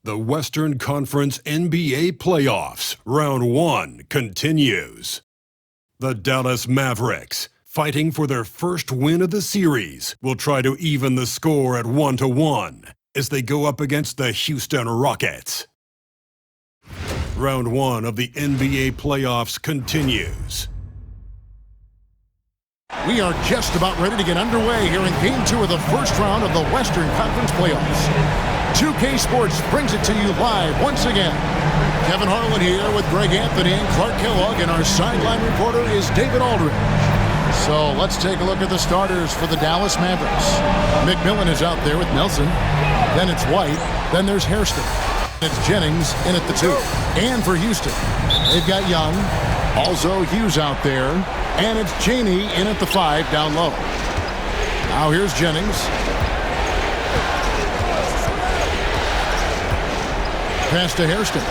The Western Conference NBA Playoffs, Round 1 continues. The Dallas Mavericks, fighting for their first win of the series, will try to even the score at 1-1 as they go up against the Houston Rockets. Round 1 of the NBA Playoffs continues. We are just about ready to get underway here in Game 2 of the first round of the Western Conference Playoffs. 2K Sports brings it to you live once again. Kevin Harlan here with Greg Anthony and Clark Kellogg, and our sideline reporter is David Aldridge. So let's take a look at the starters for the Dallas Mavericks. McMillan is out there with Nelson. Then it's White. Then there's Hairston. It's Jennings in at the 2. And for Houston, they've got Young. Also Hughes out there. And it's Cheney in at the 5 down low. Now here's Jennings. Pass to Hairston.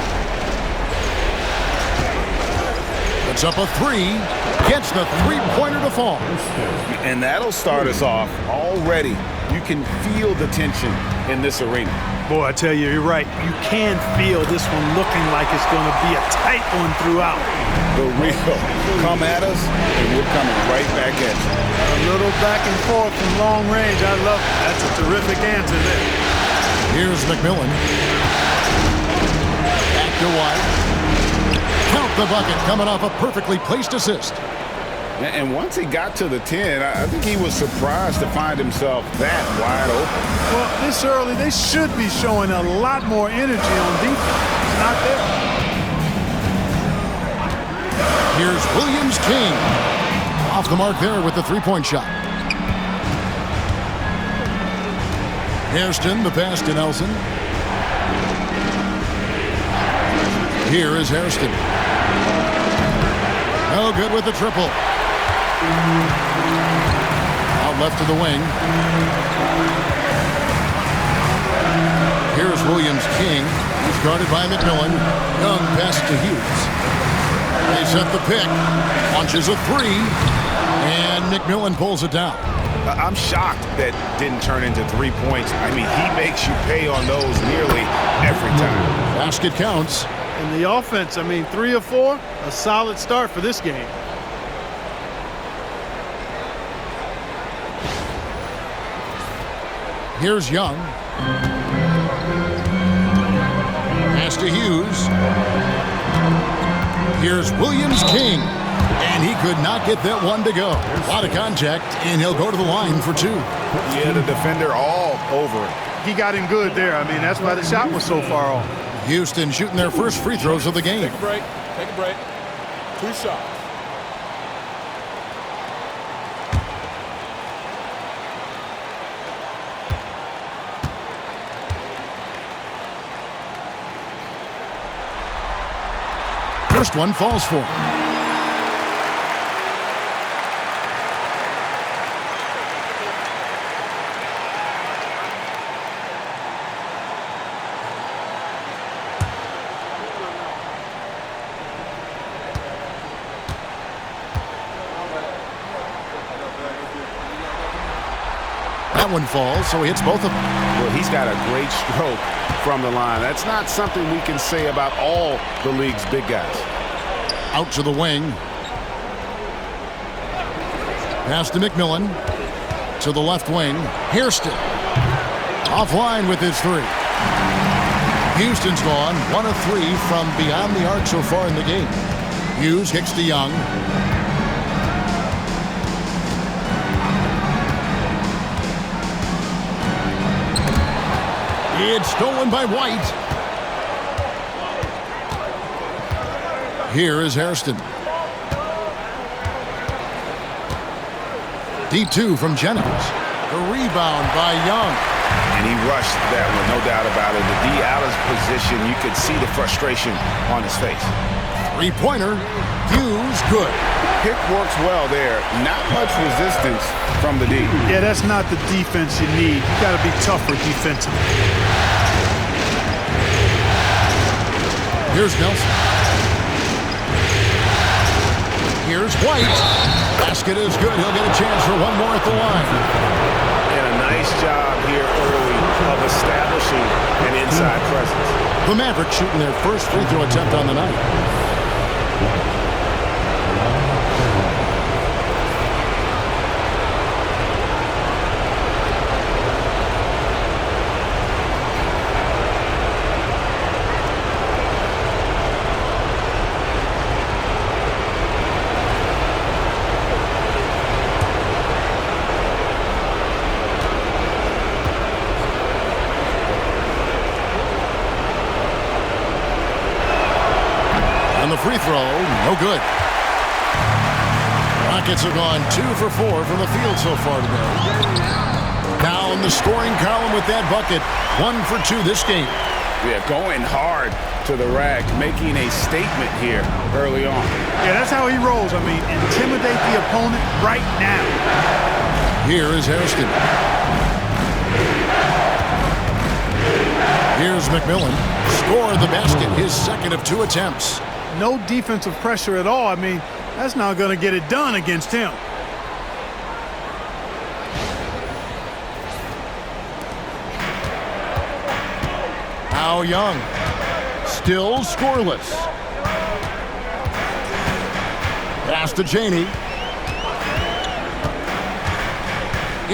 Puts up a 3. Gets the three-pointer to fall. And that'll start us off already. You can feel the tension in this arena. Boy, I tell you, you're right. You can feel this one looking like it's going to be a tight one throughout. The real come at us, and we're coming right back at you. A little back and forth from long range. I love it. That's a terrific answer there. Here's McMillan. Back to White. Count the bucket, coming off a perfectly placed assist. And once he got to the 10, I think he was surprised to find himself that wide open. Well, this early, they should be showing a lot more energy on defense. It's not there. Here's Williams King. Off the mark there with the three-point shot. Hairston, the pass to Nelson. Here is Hairston. No good with the triple. Out left to the wing. Here's Williams King. He's guarded by McMillan. Young pass to Hughes. They set the pick. Launches a 3. And McMillan pulls it down. I'm shocked that didn't turn into 3 points. I mean, he makes you pay on those nearly every time. Basket counts. And the offense, I mean, 3 of 4, a solid start for this game. Here's Young. Pass to Hughes. Here's Williams King. And he could not get that one to go. A lot of contact, and he'll go to the line for 2. Yeah, the defender all over it. He got him good there. I mean, that's why the shot was so far off. Houston shooting their first free throws of the game. Take a break. Take a break. 2 shots. First one falls for him. That one falls, so he hits both of them. Well, he's got a great stroke from the line. That's not something we can say about all the league's big guys. Out to the wing. Pass to McMillan. To the left wing. Hairston. Offline with his 3. Houston's gone 1 of 3 from beyond the arc so far in the game. Hughes kicks to Young. It's stolen by White. Here is Hairston. Deep 2 from Jennings. The rebound by Young. And he rushed that one, no doubt about it. The D out of position, you could see the frustration on his face. Three-pointer. Hughes, good. Pick works well there. Not much resistance from the D. Yeah, that's not the defense you need. You got to be tougher defensively. Here's Nelson. Here's White. Basket is good. He'll get a chance for one more at the line. And a nice job here early of establishing an inside inside presence. The Mavericks shooting their first free throw attempt on the night. Free throw, no good. Rockets have gone 2 for 4 from the field so far today. Down the scoring column with that bucket. 1 for 2 this game. Yeah, going hard to the rack, making a statement here early on. Yeah, that's how he rolls. I mean, intimidate the opponent right now. Here is Hairston. Here's McMillan. Scored the basket, his second of 2 attempts. No defensive pressure at all. I mean, that's not going to get it done against him. Now Young. Still scoreless. Pass to Cheney.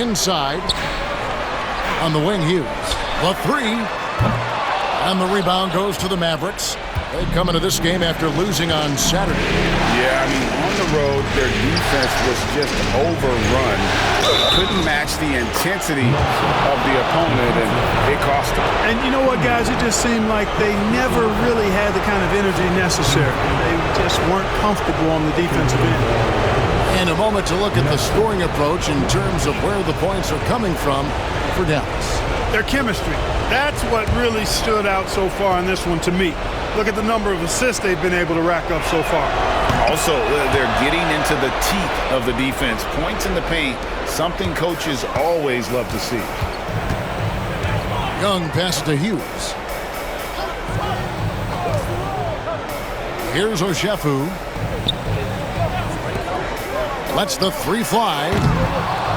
Inside. On the wing, Hughes. The 3. And the rebound goes to the Mavericks. They come into this game after losing on Saturday. Yeah, I mean, on the road, their defense was just overrun. Couldn't match the intensity of the opponent, and it cost them. And you know what, guys? It just seemed like they never really had the kind of energy necessary. They just weren't comfortable on the defensive end. And a moment to look at the scoring approach in terms of where the points are coming from for Dallas. Their chemistry. That's what really stood out so far in this one to me. Look at the number of assists they've been able to rack up so far. Also, they're getting into the teeth of the defense. Points in the paint, something coaches always love to see. Young passes to Hughes. Here's Oshefu. Lets the 3 fly.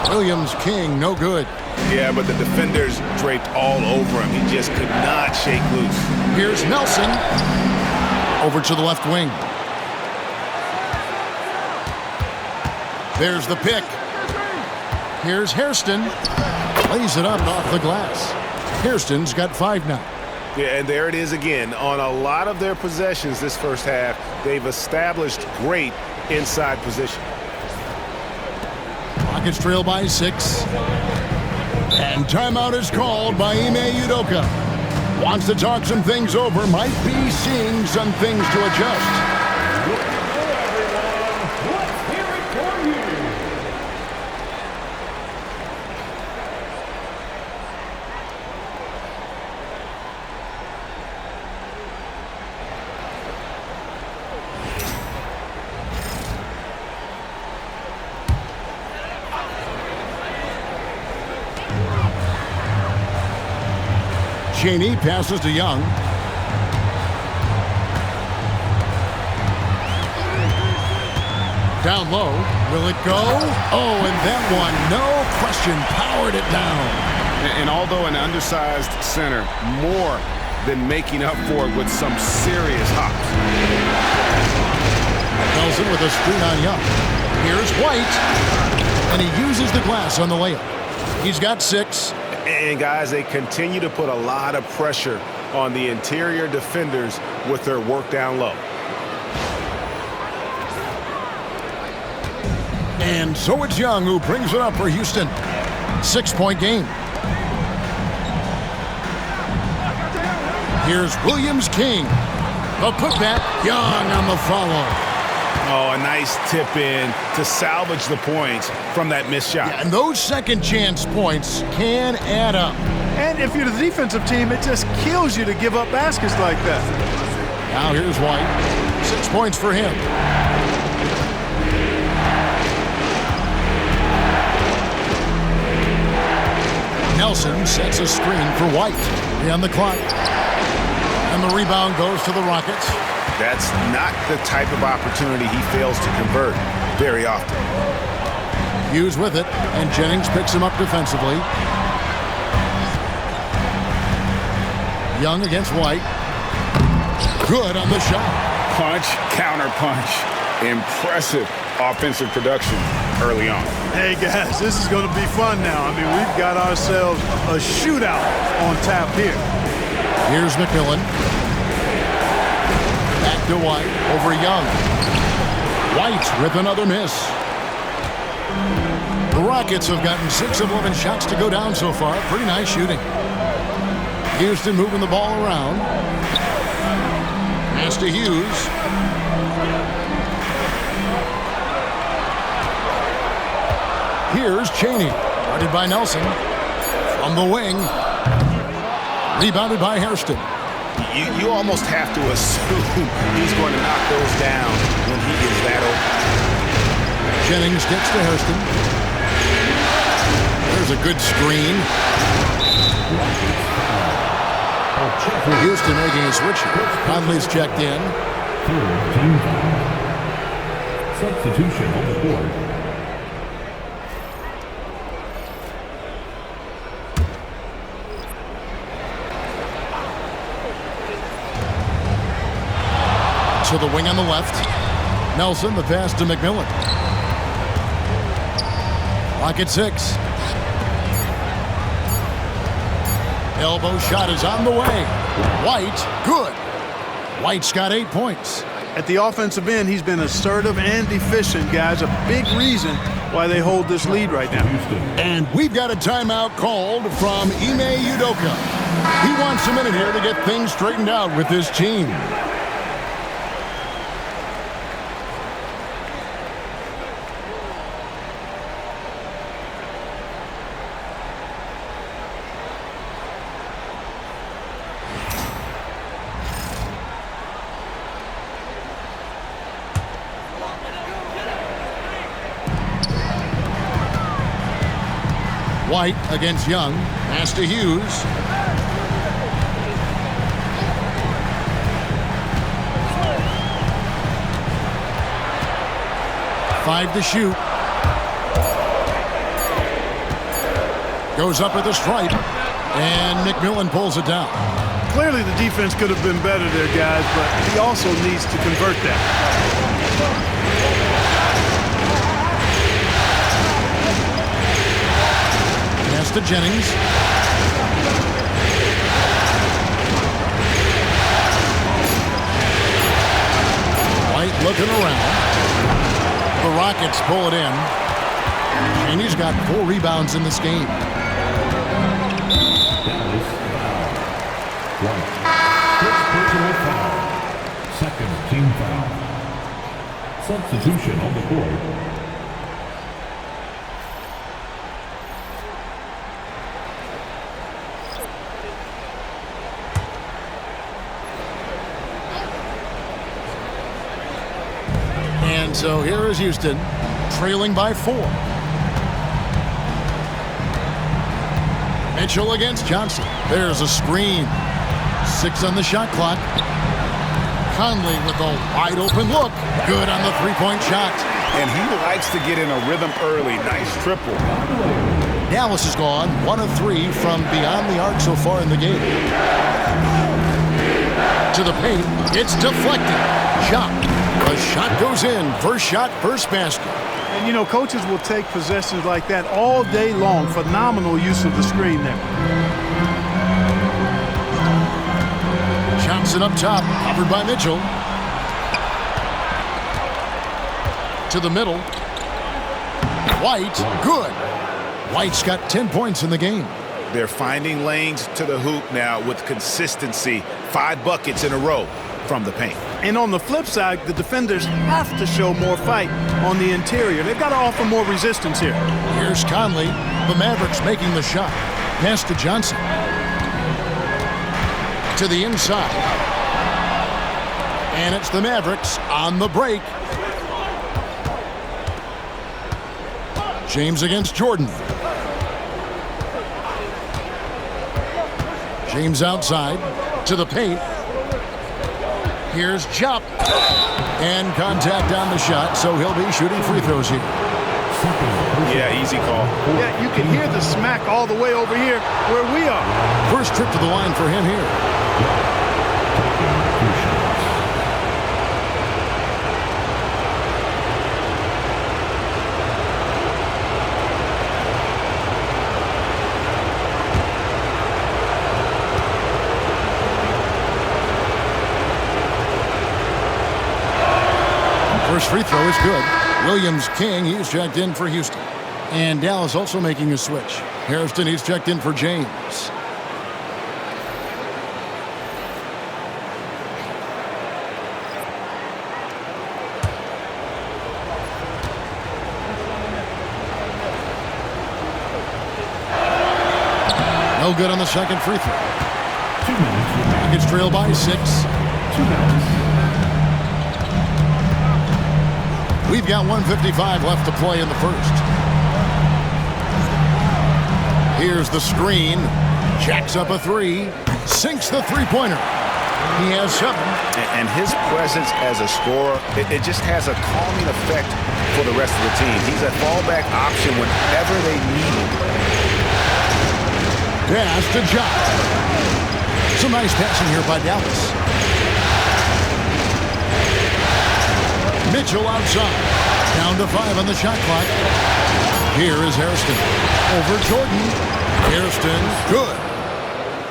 Williams King, no good. Yeah, but the defenders draped all over him. He just could not shake loose. Here's Nelson. Over to the left wing. There's the pick. Here's Hairston. Lays it up off the glass. Hairston's got 5 now. Yeah, and there it is again. On a lot of their possessions this first half, they've established great inside position. Rockets trail by 6. And timeout is called by Ime Udoka. Wants to talk some things over. Might be seeing some things to adjust. Cheney passes to Young. Down low. Will it go? Oh, and that one, no question, powered it down. And although an undersized center, more than making up for it with some serious hops. Nelson with a screen on Young. Here's White. And he uses the glass on the layup. He's got 6. And guys, they continue to put a lot of pressure on the interior defenders with their work down low. And so it's Young who brings it up for Houston. 6-point game. Here's Williams King. A putback. Young on the follow. Oh, a nice tip in to salvage the points from that missed shot. Yeah, and those second chance points can add up. And if you're the defensive team, it just kills you to give up baskets like that. Now here's White. 6 points for him. Nelson sets a screen for White. 3 on the clock. And the rebound goes to the Rockets. That's not the type of opportunity he fails to convert very often. Hughes with it, and Jennings picks him up defensively. Young against White. Good on the shot. Punch, counter punch. Impressive offensive production early on. Hey, guys, this is going to be fun now. I mean, we've got ourselves a shootout on tap here. Here's McMillan. Back to White over Young. White with another miss. The Rockets have gotten 6 of 11 shots to go down so far. Pretty nice shooting. Houston moving the ball around. Pass to Hughes. Here's Chaney. Guarded by Nelson. From the wing. Rebounded by Hairston. You almost have to assume he's going to knock those down when he is that open. Jennings gets to Hairston. There's a good screen. Houston making a switch. Conley's checked in. Substitution on the board. To the wing on the left. Nelson, the pass to McMillan. Rocket 6. Elbow shot is on the way. White, good. White's got 8 points. At the offensive end, he's been assertive and efficient, guys. A big reason why they hold this lead right now. And we've got a timeout called from Ime Udoka. He wants a minute here to get things straightened out with his team. White against Young. Pass to Hughes. Five to shoot. Goes up at the stripe. And McMillan pulls it down. Clearly the defense could have been better there, guys, but he also needs to convert that. To Jennings. White looking around. The Rockets pull it in. And he's got 4 rebounds in this game. First personal foul. Second team foul. Substitution on the board. So here is Houston, trailing by 4. Mitchell against Johnson. There's a screen. 6 on the shot clock. Conley with a wide open look. Good on the three-point shot. And he likes to get in a rhythm early. Nice triple. Dallas has gone 1 of 3 from beyond the arc so far in the game. To the paint. It's deflected. Shot. The shot goes in. First shot, first basket. And, you know, coaches will take possessions like that all day long. Phenomenal use of the screen there. Johnson up top, covered by Mitchell. To the middle. White, good. White's got 10 points in the game. They're finding lanes to the hoop now with consistency. 5 buckets in a row from the paint. And on the flip side, the defenders have to show more fight on the interior. They've got to offer more resistance here. Here's Conley. The Mavericks making the shot. Pass to Johnson. To the inside. And it's the Mavericks on the break. James against Jordan. James outside. To the paint. Here's Chop. And contact on the shot, so he'll be shooting free throws here. Yeah, easy call. Yeah, you can hear the smack all the way over here where we are. First trip to the line for him here. First free throw is good. Williams King, he's checked in for Houston. And Dallas also making a switch. Hairston, he's checked in for James. No good on the second free throw. 2 minutes remaining. Rockets trail by 6. 2 minutes. We've got 1:55 left to play in the first. Here's the screen. Jacks up a 3. Sinks the three-pointer. He has 7. And his presence as a scorer, it just has a calming effect for the rest of the team. He's a fallback option whenever they need him. Pass to Jock. Some nice passing here by Dallas. Mitchell outside. Down to 5 on the shot clock. Here is Hairston. Over Jordan. Hairston, good.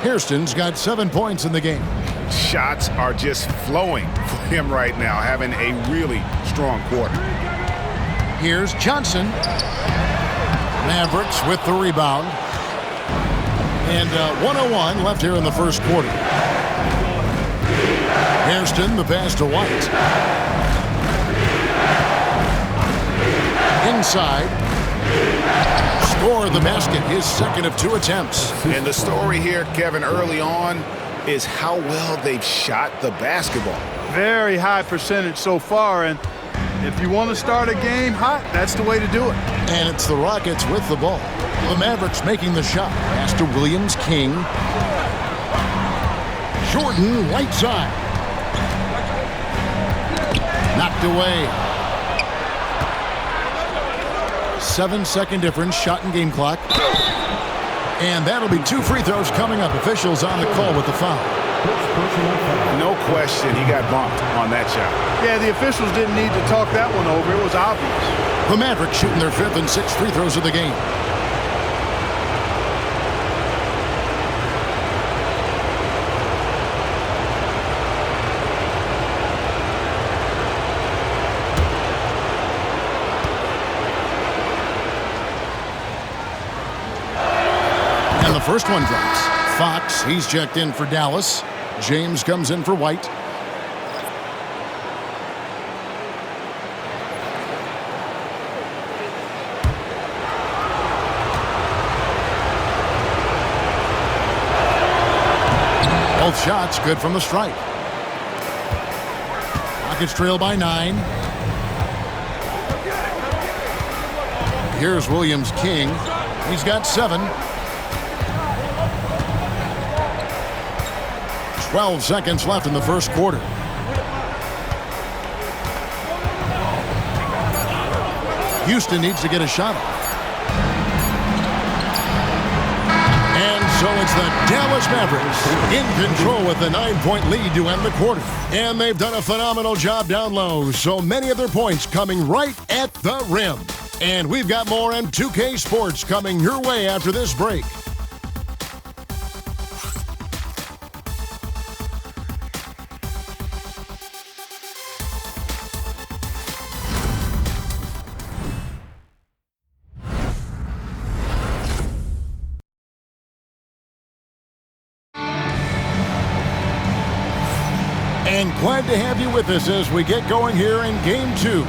Hairston's got 7 points in the game. Shots are just flowing for him right now, having a really strong quarter. Here's Johnson. Mavericks with the rebound. And 1:01 left here in the first quarter. Hairston, the pass to White. Inside. Score the basket, his second of 2 attempts. And the story here, Kevin, early on is how well they've shot the basketball. Very high percentage so far, and if you want to start a game hot, that's the way to do it. And it's the Rockets with the ball. The Mavericks making the shot. Pass to Williams King. Jordan, right side. Knocked away. 7-second difference, shot and game clock. And that'll be 2 free throws coming up. Officials on the call with the foul. No question, he got bumped on that shot. Yeah, the officials didn't need to talk that one over. It was obvious. The Mavericks shooting their 5th and 6th free throws of the game. And the first one drops. Fox, he's checked in for Dallas. James comes in for White. Both shots good from the stripe. Rockets trail by 9. Here's Williams King. He's got 7. 12 seconds left in the first quarter. Houston needs to get a shot off. And so it's the Dallas Mavericks in control with a 9-point lead to end the quarter. And they've done a phenomenal job down low. So many of their points coming right at the rim. And we've got more on 2K Sports coming your way after this break. And glad to have you with us as we get going here in Game 2.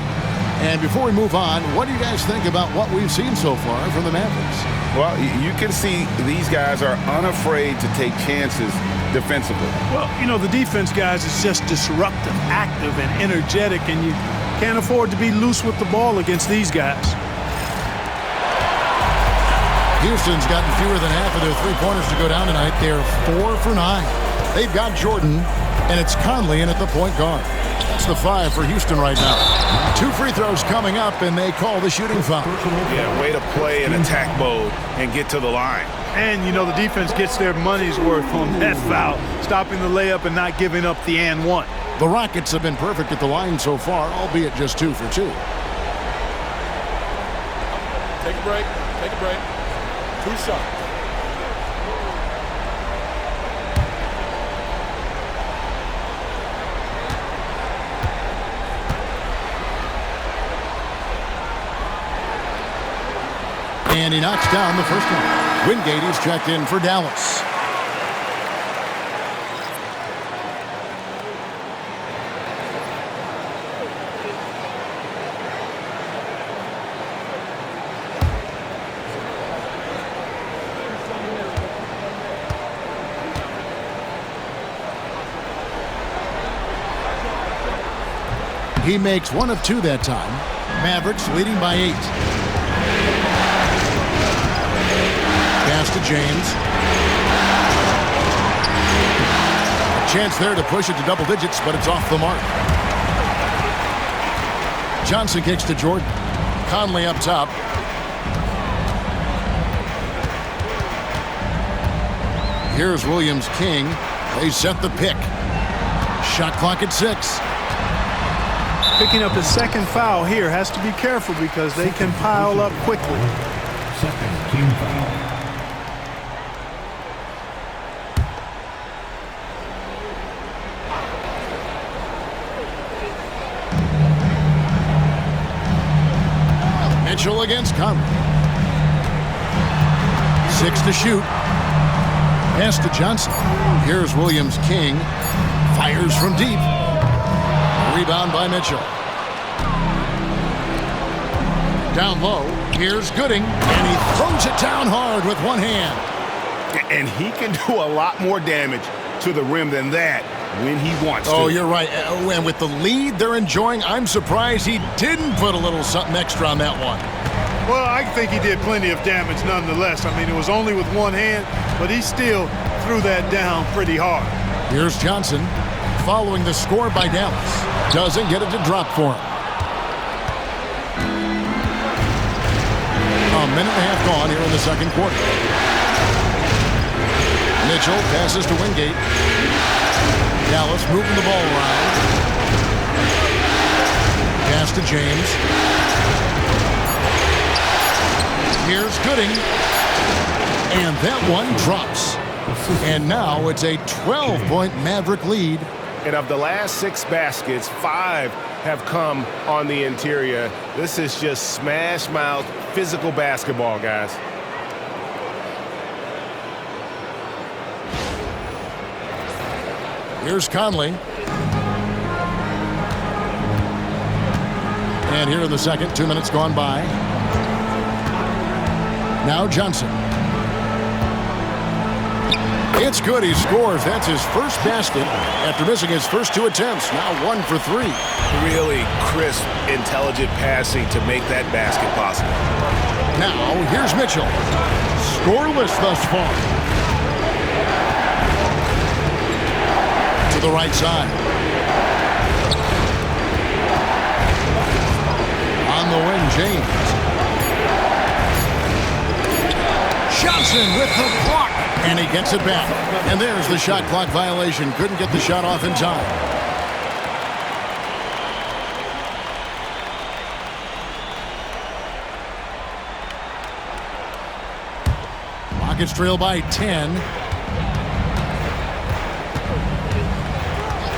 And before we move on, what do you guys think about what we've seen so far from the Mavericks? Well, you can see these guys are unafraid to take chances defensively. Well, you know, the defense, guys, is just disruptive, active, and energetic, and you can't afford to be loose with the ball against these guys. Houston's gotten fewer than half of their three-pointers to go down tonight. They're 4 for 9. They've got Jordan, and it's Conley in at the point guard. That's the 5 for Houston right now. 2 free throws coming up, and they call the shooting foul. Yeah, way to play in attack mode and get to the line. And, you know, the defense gets their money's worth on that foul, stopping the layup and not giving up the and one. The Rockets have been perfect at the line so far, albeit just 2 for 2. Take a break. Take a break. 2 shots. And he knocks down the first one. Wingate is checked in for Dallas. He makes one of two that time. Mavericks leading by 8. Pass to James. A chance there to push it to double digits, but it's off the mark. Johnson kicks to Jordan. Conley up top. Here's Williams-King. They set the pick. Shot clock at 6. Picking up his second foul here, has to be careful because they can pile up quickly. Second team foul. Mitchell against Conley. 6 to shoot. Pass to Johnson. Here's Williams-King. Fires from deep. Rebound by Mitchell. Down low. Here's Gooding. And he throws it down hard with one hand. And he can do a lot more damage to the rim than that when he wants to. Oh, you're right. And with the lead they're enjoying, I'm surprised he didn't put a little something extra on that one. Well, I think he did plenty of damage nonetheless. I mean, it was only with one hand, but he still threw that down pretty hard. Here's Johnson following the score by Dallas. Doesn't get it to drop for him. A minute and a half gone here in the second quarter. Mitchell passes to Wingate. Dallas moving the ball around. Pass to James. Here's Gooding. And that one drops. And now it's a 12-point Maverick lead. And of the last 6 baskets, 5 have come on the interior. This is just smash mouth physical basketball, guys. Here's Conley. And here in the second, 2 minutes gone by. Now Johnson. It's good. He scores. That's his first basket after missing his first 2 attempts. Now 1 for 3. Really crisp, intelligent passing to make that basket possible. Now here's Mitchell. Scoreless thus far. To the right side. On the wing, James. Johnson with the block. And he gets it back. And there's the shot clock violation. Couldn't get the shot off in time. Rockets trail by 10.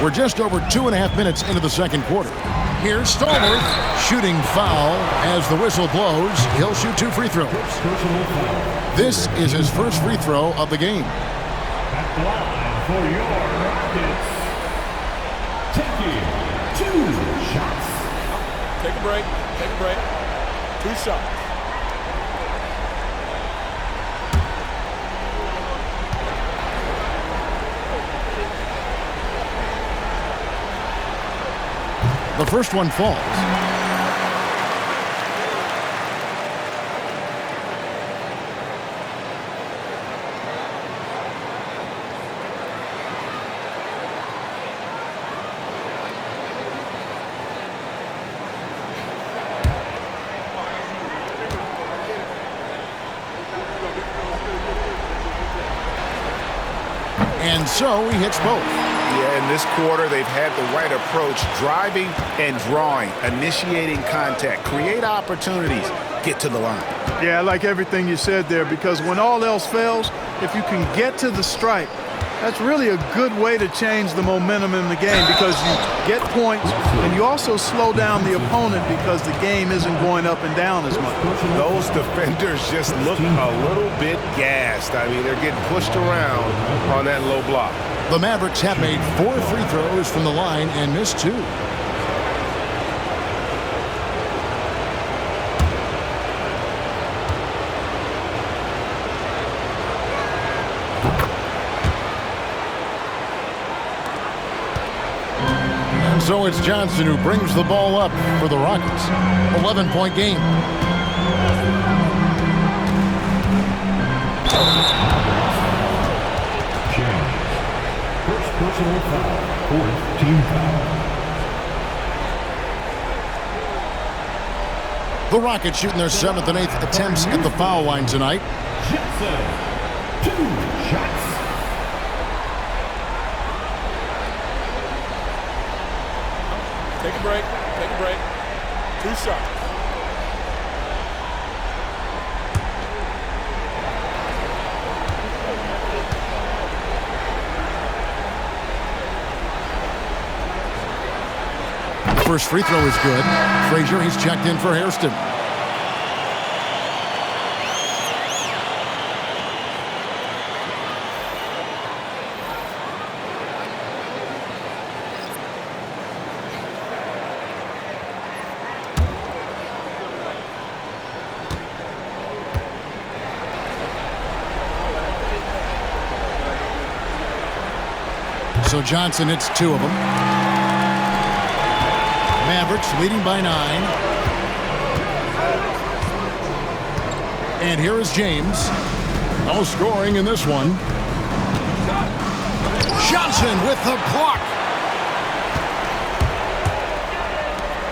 We're just over 2.5 minutes into the second quarter. Here's Stallworth. Shooting foul as the whistle blows. He'll shoot 2 free throws. This is his first free throw of the game. At the line for your Rockets, taking 2 shots. Take a break. Take a break. 2 shots. The first one falls. And so he hits both. Yeah, in this quarter, they've had the right approach, driving and drawing, initiating contact, create opportunities, get to the line. Yeah, I like everything you said there because when all else fails, if you can get to the stripe That's really a good way to change the momentum in the game because you get points and you also slow down the opponent because the game isn't going up and down as much. Those defenders just look a little bit gassed. I mean, they're getting pushed around on that low block. The Mavericks have made 4 free throws from the line and missed 2. So it's Johnson who brings the ball up for the Rockets. 11-point game. James. First personal foul. 4th team foul. The Rockets shooting their 7th and 8th attempts at the foul line tonight. Johnson. 2 shots. Take a break. Take a break. 2 shots. First free throw is good. Frazier, he's checked in for Hairston. So Johnson hits 2 of them. Mavericks leading by 9. And here is James. No scoring in this one. Johnson with the block.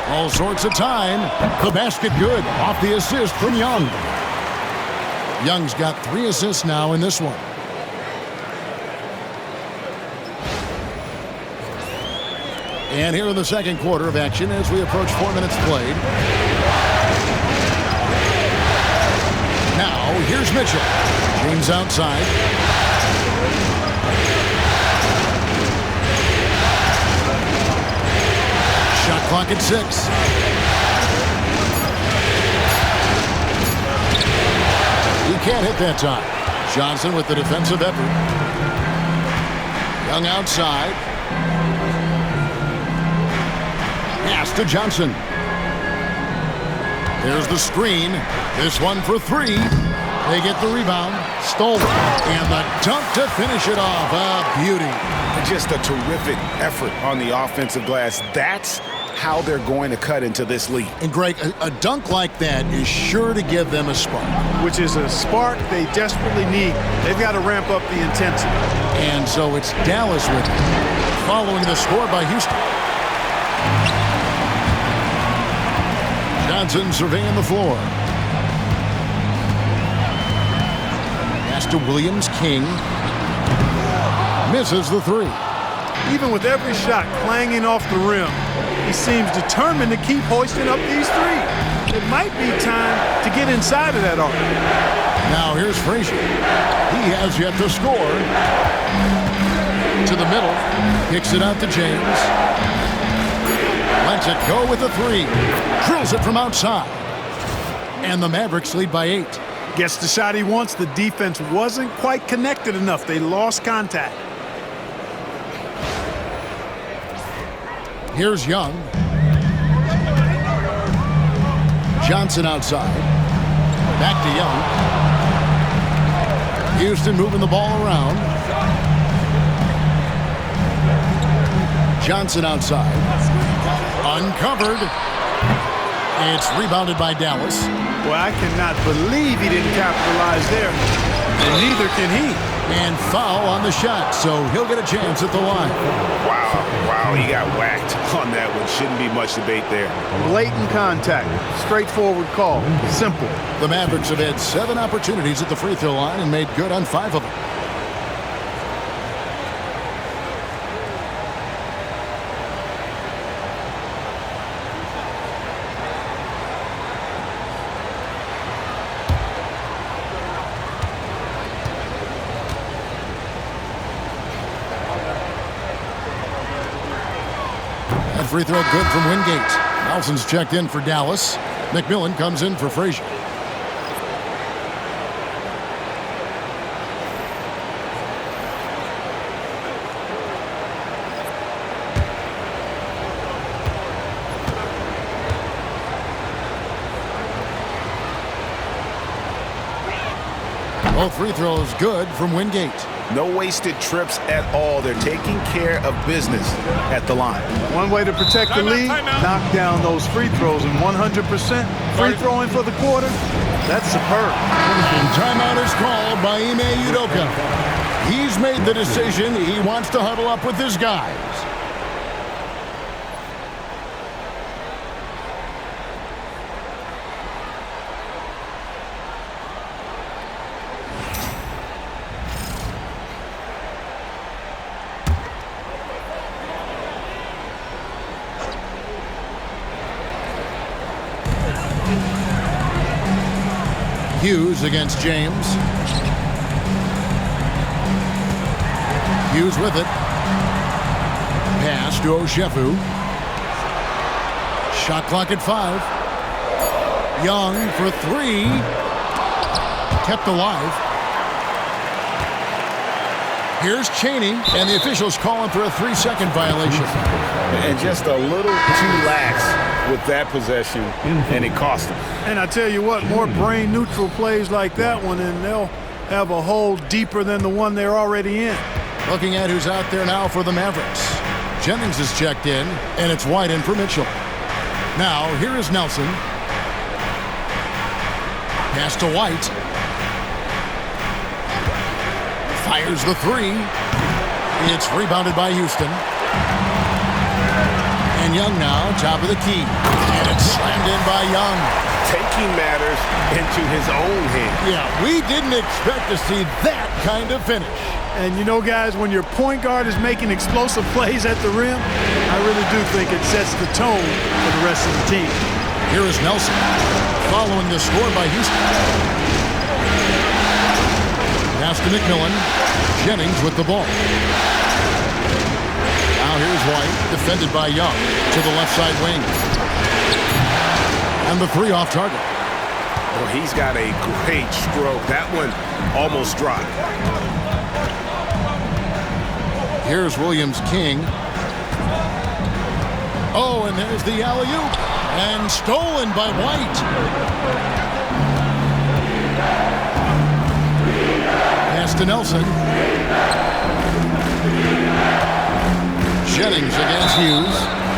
All sorts of time. The basket good. Off the assist from Young. Young's got 3 assists now in this one. And here in the second quarter of action as we approach 4 minutes played. Now, here's Mitchell. James outside. Shot clock at 6. He can't hit that time. Johnson with the defensive effort. Young outside. Pass to Johnson. There's the screen. This one for 3. They get the rebound. Stolen. And the dunk to finish it off. A beauty. Just a terrific effort on the offensive glass. That's how they're going to cut into this lead. And Greg, a dunk like that is sure to give them a spark. Which is a spark they desperately need. They've got to ramp up the intensity. And so it's Dallas with it, following the score by Houston. Johnson surveying the floor. Pass to Williams. King misses the 3. Even with every shot clanging off the rim, he seems determined to keep hoisting up these 3. It might be time to get inside of that arc. Now here's Frazier. He has yet to score. To the middle. Kicks it out to James. Lets it go with a 3. Drills it from outside. And the Mavericks lead by 8. Gets the shot he wants. The defense wasn't quite connected enough. They lost contact. Here's Young. Johnson outside. Back to Young. Houston moving the ball around. Johnson outside. Uncovered. It's rebounded by Dallas. Well, I cannot believe he didn't capitalize there. And neither can he. And foul on the shot, so he'll get a chance at the line. Wow, he got whacked on that one. Shouldn't be much debate there. Blatant contact. Straightforward call. Simple. The Mavericks have had 7 opportunities at the free throw line and made good on 5 of them. That free throw good from Wingate. Nelson's checked in for Dallas. McMillan comes in for Frazier. Both free throws good from Wingate. No wasted trips at all. They're taking care of business at the line. One way to protect the lead, knock down those free throws, and 100% free throwing for the quarter, that's superb. And timeout is called by Ime Udoka. He's made the decision. He wants to huddle up with his guys. Hughes against James. Hughes with it. Pass to Oshefu. Shot clock at 5. Young for 3. Kept alive. Here's Chaney, and the officials calling for a 3-second violation. And just a little too lax with that possession, and it cost them. And I tell you what, more brain-neutral plays like that one, and they'll have a hole deeper than the one they're already in. Looking at who's out there now for the Mavericks. Jennings is checked in, and it's White in for Mitchell. Now, here is Nelson. Pass to White. Fires the 3. It's rebounded by Houston. And Young now, top of the key. And it's slammed in by Young. Taking matters into his own hands. Yeah, we didn't expect to see that kind of finish. And you know, guys, when your point guard is making explosive plays at the rim, I really do think it sets the tone for the rest of the team. Here is Nelson, following the score by Houston. Pass to McMillan. Jennings with the ball. Now here's White, defended by Young, to the left side wing. And the 3 off target. Well, he's got a great stroke. That one almost dropped. Here's Williams-King. Oh, and there's the alley-oop. And stolen by White. Pass to Nelson. Jennings against Hughes.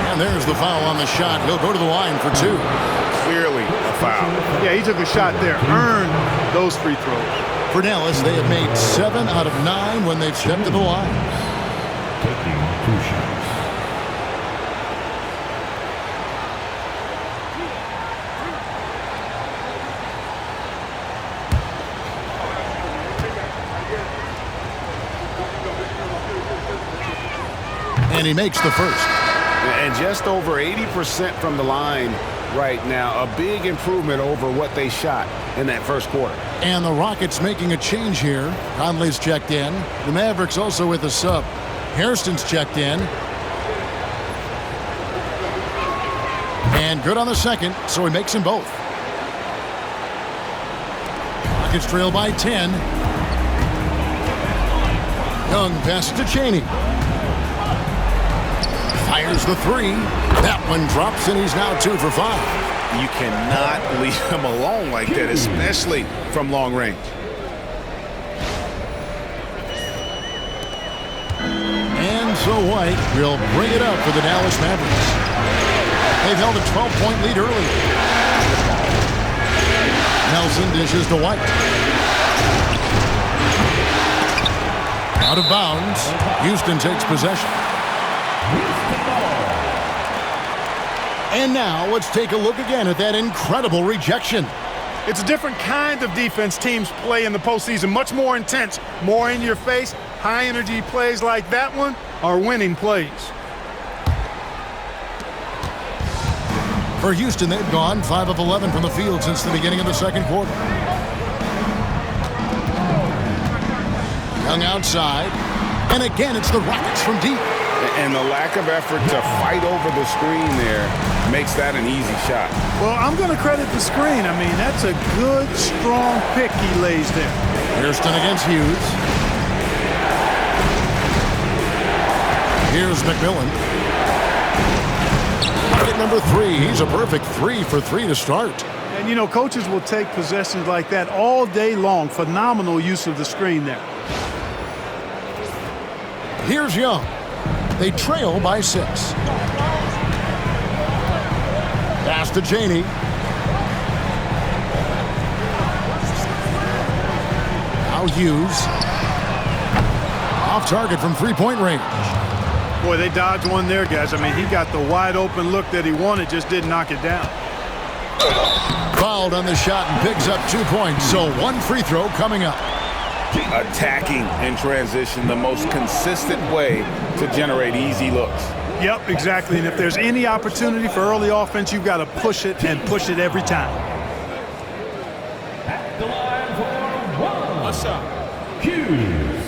And there's the foul on the shot. He'll go to the line for 2. Clearly a foul. Yeah, he took a shot there. Earned those free throws. For Dallas, they have made 7 out of 9 when they've stepped to the line. Taking 2 shots. And he makes the first. And just over 80% from the line right now. A big improvement over what they shot in that first quarter. And the Rockets making a change here. Conley's checked in. The Mavericks also with a sub. Hairston's checked in. And good on the second, so he makes them both. Rockets trail by 10. Young passes to Chaney. Fires the 3. That one drops, and he's now 2 for 5. You cannot leave him alone like that, especially from long range. And so White will bring it up for the Dallas Mavericks. They've held a 12-point lead early. Nelson dishes to White. Out of bounds. Houston takes possession. And now let's take a look again at that incredible rejection. It's a different kind of defense teams play in the postseason. Much more intense, more in your face. High energy plays like that one are winning plays. For Houston, they've gone 5 of 11 from the field since the beginning of the second quarter. Young outside. And again, it's the Rockets from deep. And the lack of effort to fight over the screen there makes that an easy shot. Well, I'm going to credit the screen. I mean, that's a good, strong pick he lays there. Hairston against Hughes. Here's McMillan. Bucket number 3. He's a perfect 3 for 3 to start. And, you know, coaches will take possessions like that all day long. Phenomenal use of the screen there. Here's Young. They trail by 6. Pass to Cheney. Now Hughes. Off target from three-point range. Boy, they dodged one there, guys. I mean, he got the wide open look that he wanted, just didn't knock it down. Fouled on the shot and picks up 2 points. So 1 free throw coming up. Attacking in transition, the most consistent way to generate easy looks. Yep, exactly. And if there's any opportunity for early offense, you've got to push it and push it every time. At the line for 1. What's up? Hughes.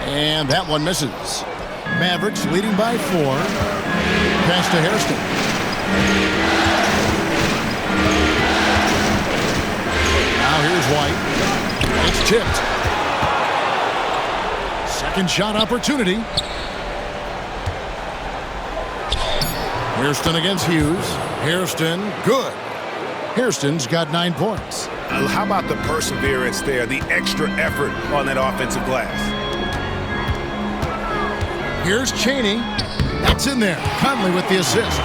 And that one misses. Mavericks leading by 4. Pass to Hairston. Now here's White. It's tipped. Second shot opportunity. Hairston against Hughes. Hairston, good. Hairston's got 9 points. How about the perseverance there, the extra effort on that offensive glass? Here's Cheney. That's in there. Conley with the assist.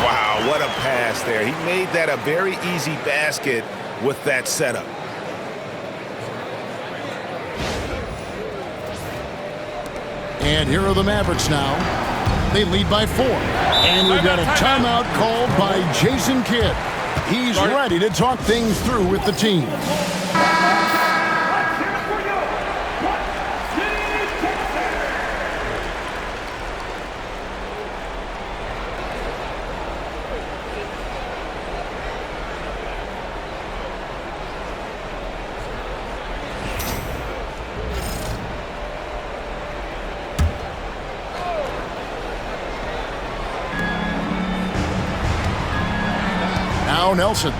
Wow, what a pass there. He made that a very easy basket with that setup. And here are the Mavericks now. They lead by 4. And we've got a timeout called by Jason Kidd. He's ready to talk things through with the team. Now Nelson.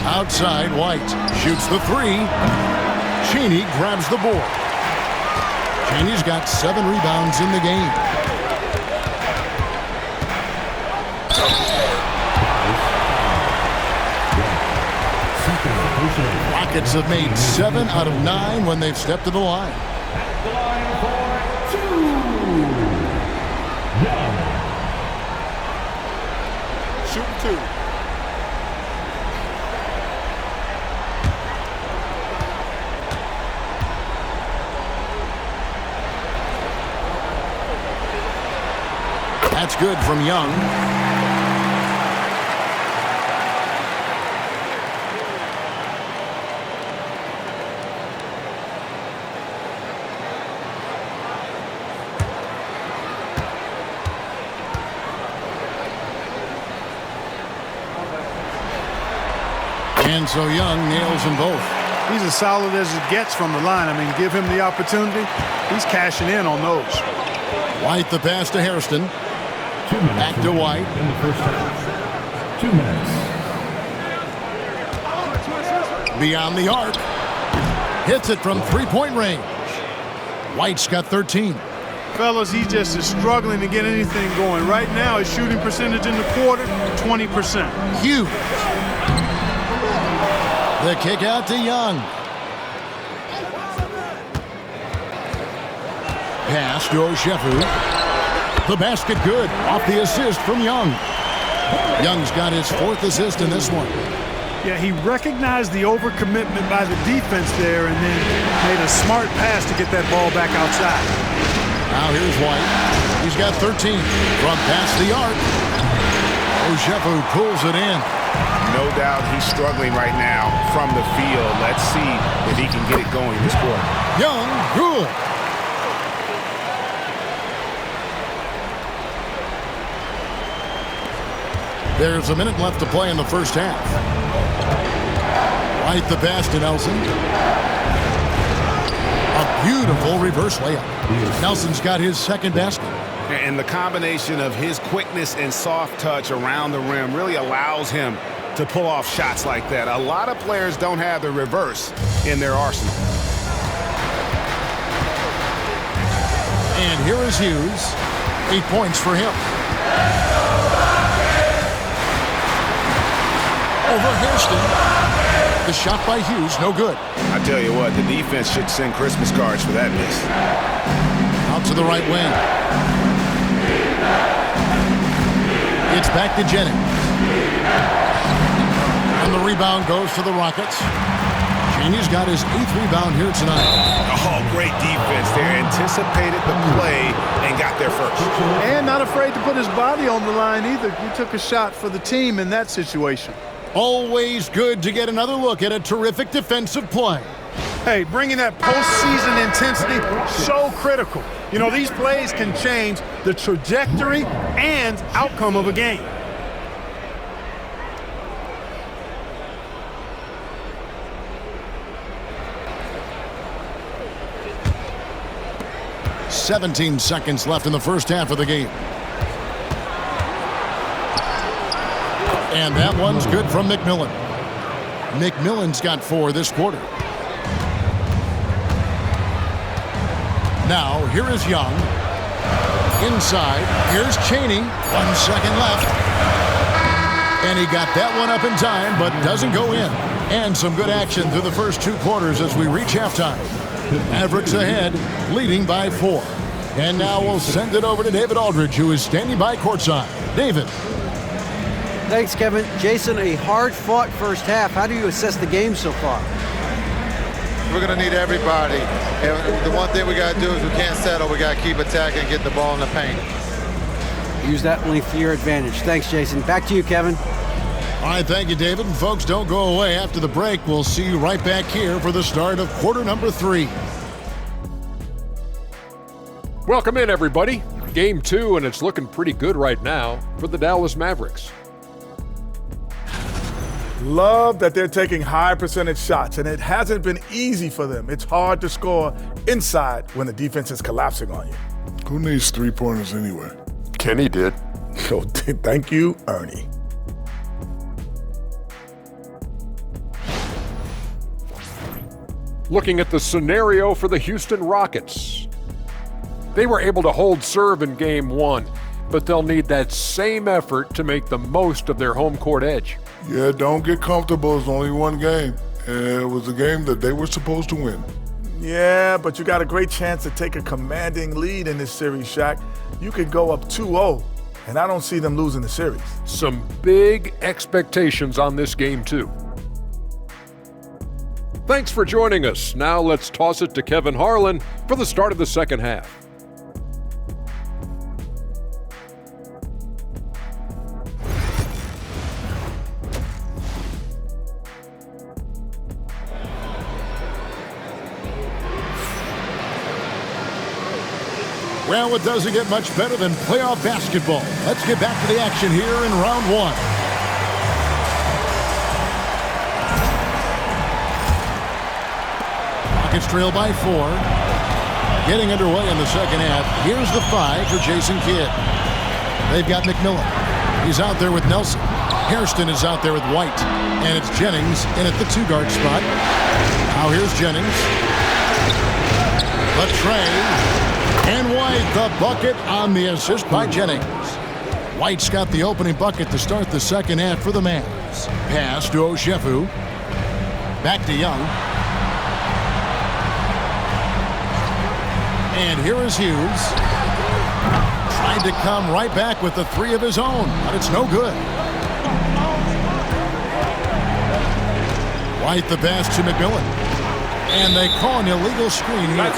Outside, White shoots the 3. Cheney grabs the board. Cheney's got 7 rebounds in the game. Rockets have made 7 out of 9 when they've stepped to the line. At the line for 2. Young. Shooting 2. That's good from Young. And so Young nails them both. He's as solid as it gets from the line. I mean, give him the opportunity. He's cashing in on those. White the pass to Hairston. 2 minutes. Back to White. In the first half. 2 minutes. Beyond the arc. Hits it from three-point range. White's got 13. Fellas, he just is struggling to get anything going. Right now, his shooting percentage in the quarter, 20%. Hughes. The kick out to Young. Pass to Oshefu. The basket good. Off the assist from Young. Young's got his 4th assist in this one. Yeah, he recognized the overcommitment by the defense there and then made a smart pass to get that ball back outside. Now here's White. He's got 13 from past the arc. Oshefu pulls it in. No doubt he's struggling right now from the field. Let's see if he can get it going this quarter. Young, good. There's a minute left to play in the first half. Right the pass to Nelson. A beautiful reverse layup. Nelson's got his second basket. And the combination of his quickness and soft touch around the rim really allows him to pull off shots like that. A lot of players don't have the reverse in their arsenal. And here is Hughes. 8 points for him. Over Hairston. The shot by Hughes, no good. I tell you what, the defense should send Christmas cards for that miss. Out to the right wing. It's back to Jennings. And the rebound goes to the Rockets. He's got his 8th rebound here tonight. Oh, great defense there. Anticipated the play and got there first. And not afraid to put his body on the line either. He took a shot for the team in that situation. Always good to get another look at a terrific defensive play. Hey, bringing that postseason intensity, so critical. You know, these plays can change the trajectory and outcome of a game. "17 seconds left in the first half of the game. And that one's good from McMillan. McMillan's got 4 this quarter. Now, here is Young. Inside, here's Chaney. 1 second left. And he got that one up in time, but doesn't go in. And some good action through the first 2 quarters as we reach halftime. Mavericks ahead, leading by 4. And now we'll send it over to David Aldridge, who is standing by courtside. David. Thanks, Kevin. Jason, a hard-fought first half. How do you assess the game so far? We're going to need everybody. And the one thing we got to do is we can't settle. We got to keep attacking and get the ball in the paint. Use that length to your advantage. Thanks, Jason. Back to you, Kevin. All right, thank you, David. And folks, don't go away. After the break, we'll see you right back here for the start of quarter number 3. Welcome in, everybody. Game 2, and it's looking pretty good right now for the Dallas Mavericks. Love that they're taking high percentage shots, and it hasn't been easy for them. It's hard to score inside when the defense is collapsing on you. Who needs 3-pointers anyway? Kenny did. So thank you, Ernie. Looking at the scenario for the Houston Rockets. They were able to hold serve in Game 1, but they'll need that same effort to make the most of their home court edge. Yeah, don't get comfortable. It's only one game. And it was a game that they were supposed to win. Yeah, but you got a great chance to take a commanding lead in this series, Shaq. You could go up 2-0, and I don't see them losing the series. Some big expectations on this game, too. Thanks for joining us. Now let's toss it to Kevin Harlan for the start of the second half. Well, it doesn't get much better than playoff basketball. Let's get back to the action here in round 1. Rockets trail by 4. Getting underway in the second half. Here's the 5 for Jason Kidd. They've got McMillan. He's out there with Nelson. Hairston is out there with White. And it's Jennings in at the 2-guard spot. Now here's Jennings. The tray. And White, the bucket on the assist by Jennings. White's got the opening bucket to start the second half for the Mavs. Pass to Oshefu. Back to Young. And here is Hughes. Tried to come right back with the 3 of his own, but it's no good. White the pass to McMillan. And they call an illegal screen here.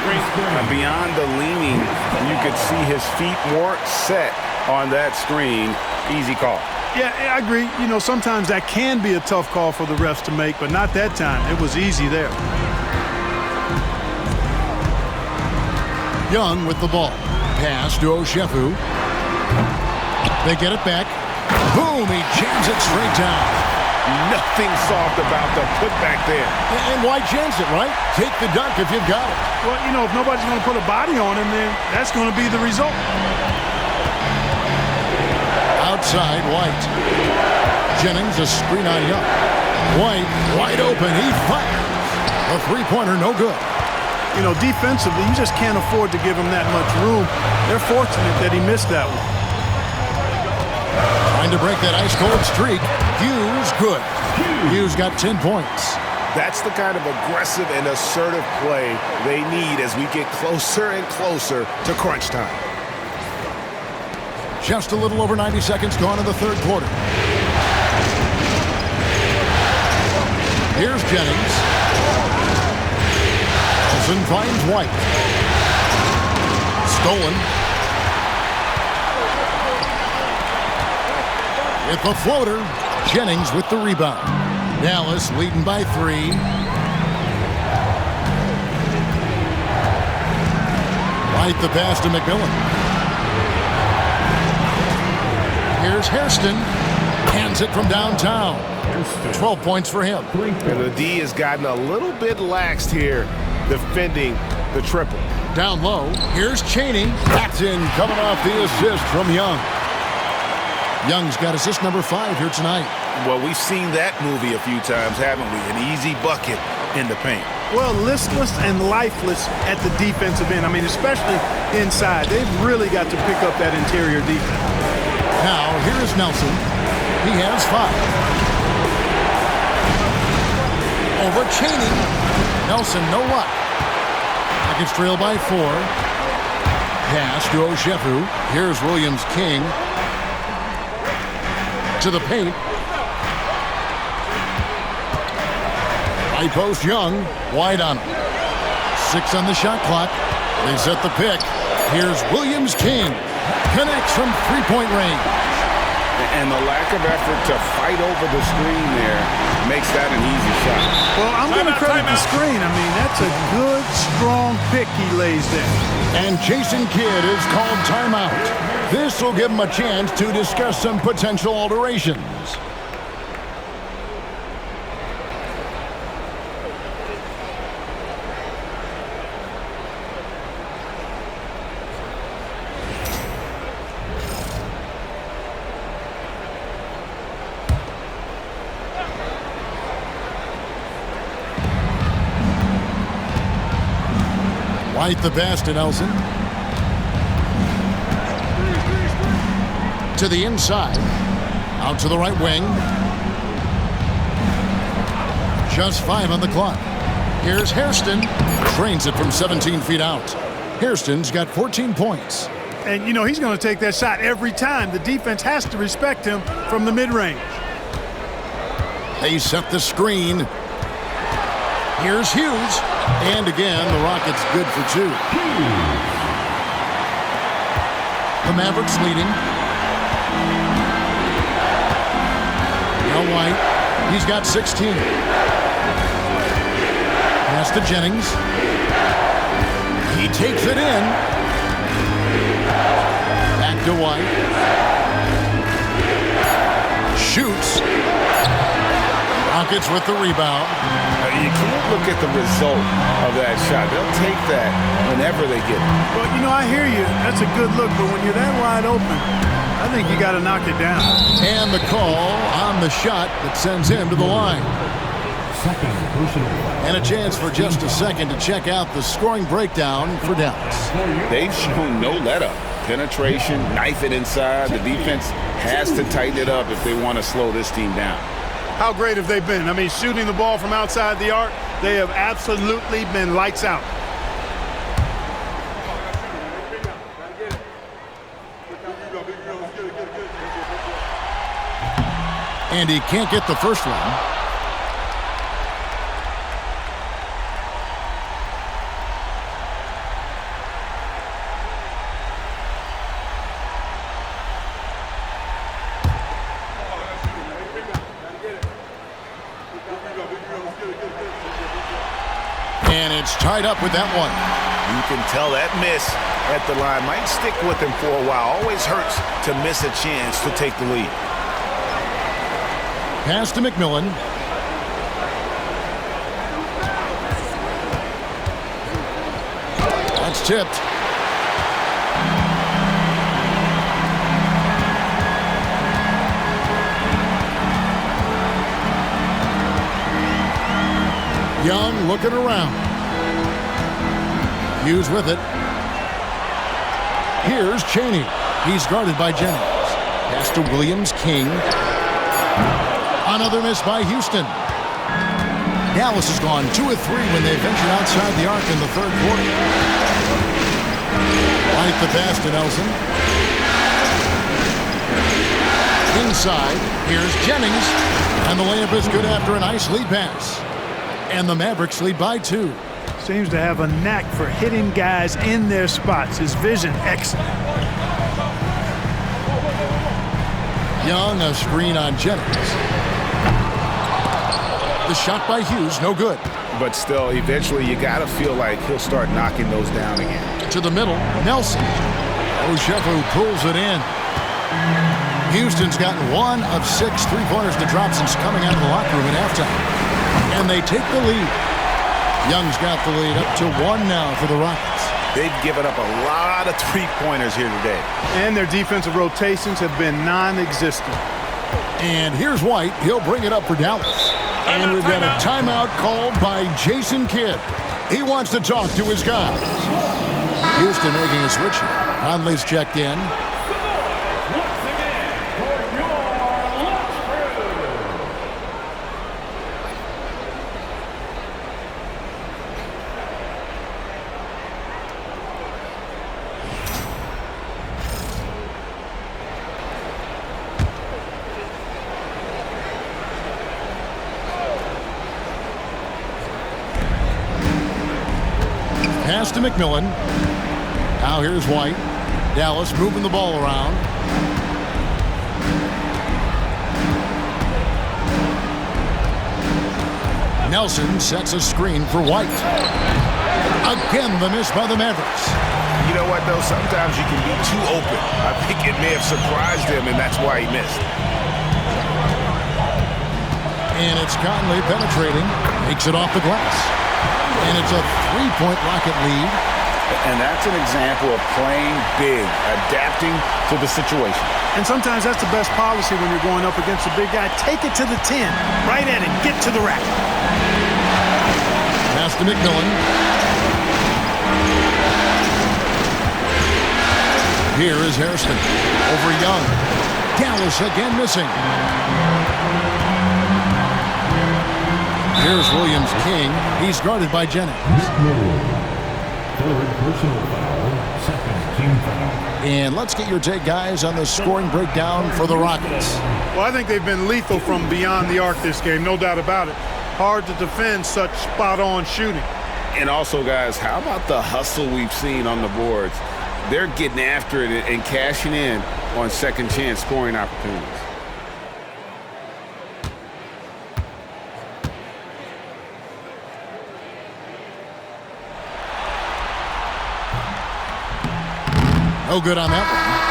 Beyond the leaning, you could see his feet more set on that screen. Easy call. Yeah, I agree. You know, sometimes that can be a tough call for the refs to make, but not that time. It was easy there. Young with the ball. Pass to Oshefu. They get it back. Boom, he jams it straight down. Nothing soft about the putback there. And why chance it, right? Take the dunk if you've got it. Well, you know, if nobody's going to put a body on him, then that's going to be the result. Outside, White. Jennings, a screen on Young. White, wide open. He fires. A three-pointer, no good. You know, defensively, you just can't afford to give him that much room. They're fortunate that he missed that one. Trying to break that ice-cold streak. Hughes, good. Hughes got 10 points. That's the kind of aggressive and assertive play they need as we get closer and closer to crunch time. Just a little over 90 seconds gone in the third quarter. Here's Jennings. Nelson finds White. Stolen. With the floater, Jennings with the rebound. Dallas leading by 3. White the pass to McMillan. Here's Hairston. Hands it from downtown. 12 points for him. And the D has gotten a little bit laxed here, defending the triple. Down low, here's Chaney. Paxton coming off the assist from Young. Young's got assist number 5 here tonight. Well, we've seen that movie a few times, haven't we? An easy bucket in the paint. Well, listless and lifeless at the defensive end. I mean, especially inside. They've really got to pick up that interior defense. Now, here is Nelson. He has 5. Over Chaney. Nelson, no luck. Rockets trail by 4. Pass to Oshefu. Here's Williams-King. To the paint. High post Young. Wide on him. 6 on the shot clock. They set the pick. Here's Williams-King. Connects from three-point range. And the lack of effort to fight over the screen there makes that an easy shot. Well, I'm going to credit the screen. I mean, that's a good, strong pick he lays there. And Jason Kidd is called timeout. This will give him a chance to discuss some potential alterations. White the pass to Nelson. To the inside. Out to the right wing. Just 5 on the clock. Here's Hairston. Drains it from 17 feet out. Hairston's got 14 points. And, you know, he's going to take that shot every time. The defense has to respect him from the mid-range. They set the screen. Here's Hughes. And again, the Rockets good for 2. The Mavericks leading. Now White. He's got 16. Pass to Jennings. He takes it in. Back to White. Shoots. Rockets with the rebound. You can't look at the result of that shot. They'll take that whenever they get it. Well, you know, I hear you. That's a good look, but when you're that wide open, I think you got to knock it down. And the call on the shot that sends him to the line. And a chance for just a second to check out the scoring breakdown for Dallas. They've shown no let-up. Penetration, knife it inside. The defense has to tighten it up if they want to slow this team down. How great have they been? I mean, shooting the ball from outside the arc, they have absolutely been lights out. And he can't get the first one. And it's tied up with that one. You can tell that miss at the line might stick with him for a while. Always hurts to miss a chance to take the lead. Pass to McMillan. That's tipped. Young looking around. Hughes with it. Here's Cheney. He's guarded by Jennings. Pass to Williams King. Another miss by Houston. Dallas has gone 2 of 3 when they ventured outside the arc in the third quarter. White the pass to Nelson. Inside, here's Jennings. And the layup is good after a nice lead pass. And the Mavericks lead by 2. Seems to have a knack for hitting guys in their spots. His vision, excellent. Young, a screen on Jennings. The shot by Hughes, no good. But still, eventually you got to feel like he'll start knocking those down again. To the middle, Nelson. Oshefu pulls it in. Houston's gotten 1 of 6 3-pointers to drop since coming out of the locker room at halftime. And they take the lead. Young's got the lead up to 1 now for the Rockets. They've given up a lot of 3-pointers here today. And their defensive rotations have been non-existent. And here's White. He'll bring it up for Dallas. And we've got a timeout called by Jason Kidd. He wants to talk to his guys. Houston making a switch here. Conley's checked in. Pass to McMillan. Now here's White. Dallas moving the ball around. Nelson sets a screen for White. Again, the miss by the Mavericks. You know what, though? Sometimes you can be too open. I think it may have surprised him, and that's why he missed. And it's Conley penetrating. Makes it off the glass. And it's a 3-point Rocket lead. And that's an example of playing big, adapting to the situation. And sometimes that's the best policy when you're going up against a big guy. Take it to the 10. Right at it. Get to the rack. Pass to McMillan. Here is Hairston. Over Young. Dallas again missing. Here's Williams King. He's guarded by Jennings. Third personal foul, second team foul. And let's get your take, guys, on the scoring breakdown for the Rockets. Well, I think they've been lethal from beyond the arc this game, no doubt about it. Hard to defend such spot-on shooting. And also, guys, how about the hustle we've seen on the boards? They're getting after it and cashing in on second chance scoring opportunities. No good on that one.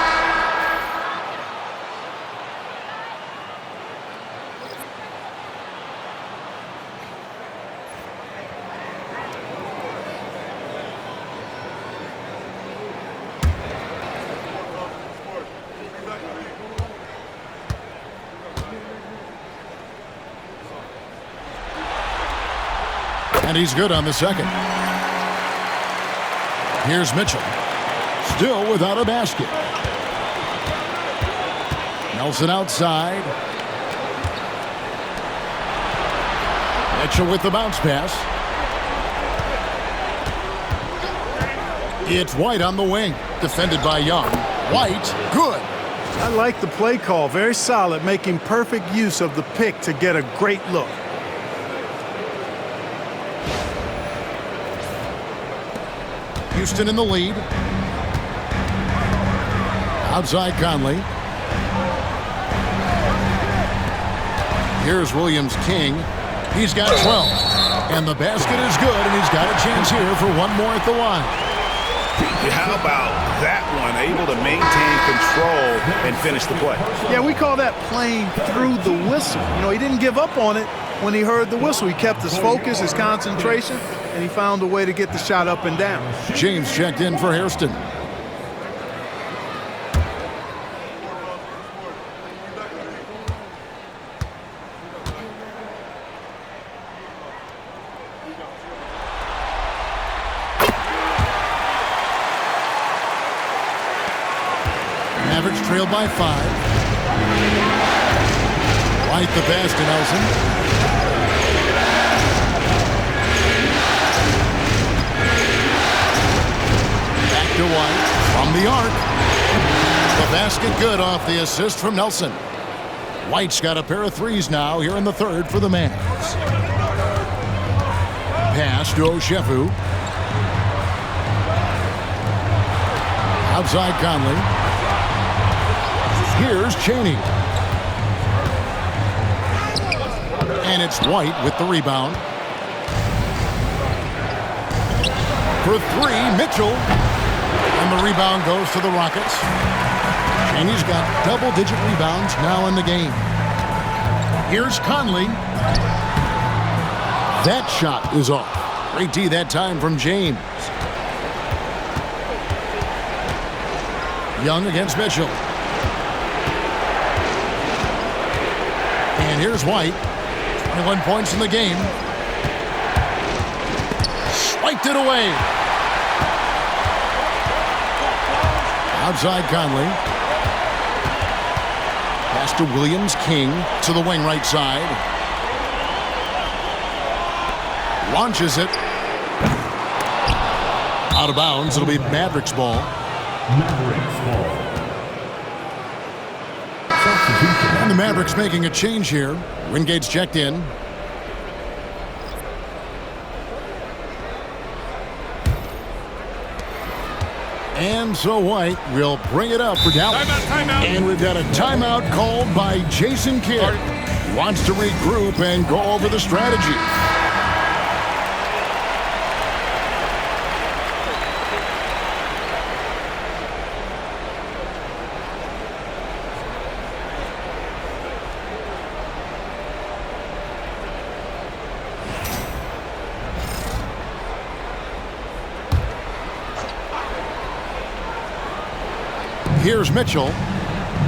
And he's good on the second. Here's Mitchell. Still without a basket. Nelson outside. Mitchell with the bounce pass. It's White on the wing. Defended by Young. White, good. I like the play call. Very solid, making perfect use of the pick to get a great look. Houston in the lead. Outside Conley. Here's Williams King. He's got 12. And the basket is good, and he's got a chance here for one more at the line. How about that one? Able to maintain control and finish the play. Yeah, we call that playing through the whistle. You know, he didn't give up on it when he heard the whistle. He kept his focus, his concentration, and he found a way to get the shot up and down. James checked in for Hairston. Mavericks trailed by 5. White the pass to Nelson. Back to White from the arc. The basket good off the assist from Nelson. White's got a pair of threes now here in the third for the Mavs. Pass to Oshefu. Outside Conley. Here's Chaney. And it's White with the rebound. For 3, Mitchell. And the rebound goes to the Rockets. Chaney's got double-digit rebounds now in the game. Here's Conley. That shot is off. Great D that time from James. Young against Mitchell. And here's White. 21 points in the game. Swiped it away. Outside Conley. Pass to Williams. King to the wing right side. Launches it. Out of bounds. It'll be Mavericks ball. Mavericks ball. And the Mavericks making a change here. Wingate's checked in. And so White will bring it up for Dallas. Timeout. And we've got a timeout called by Jason Kidd. Wants to regroup and go over the strategy. Here's Mitchell.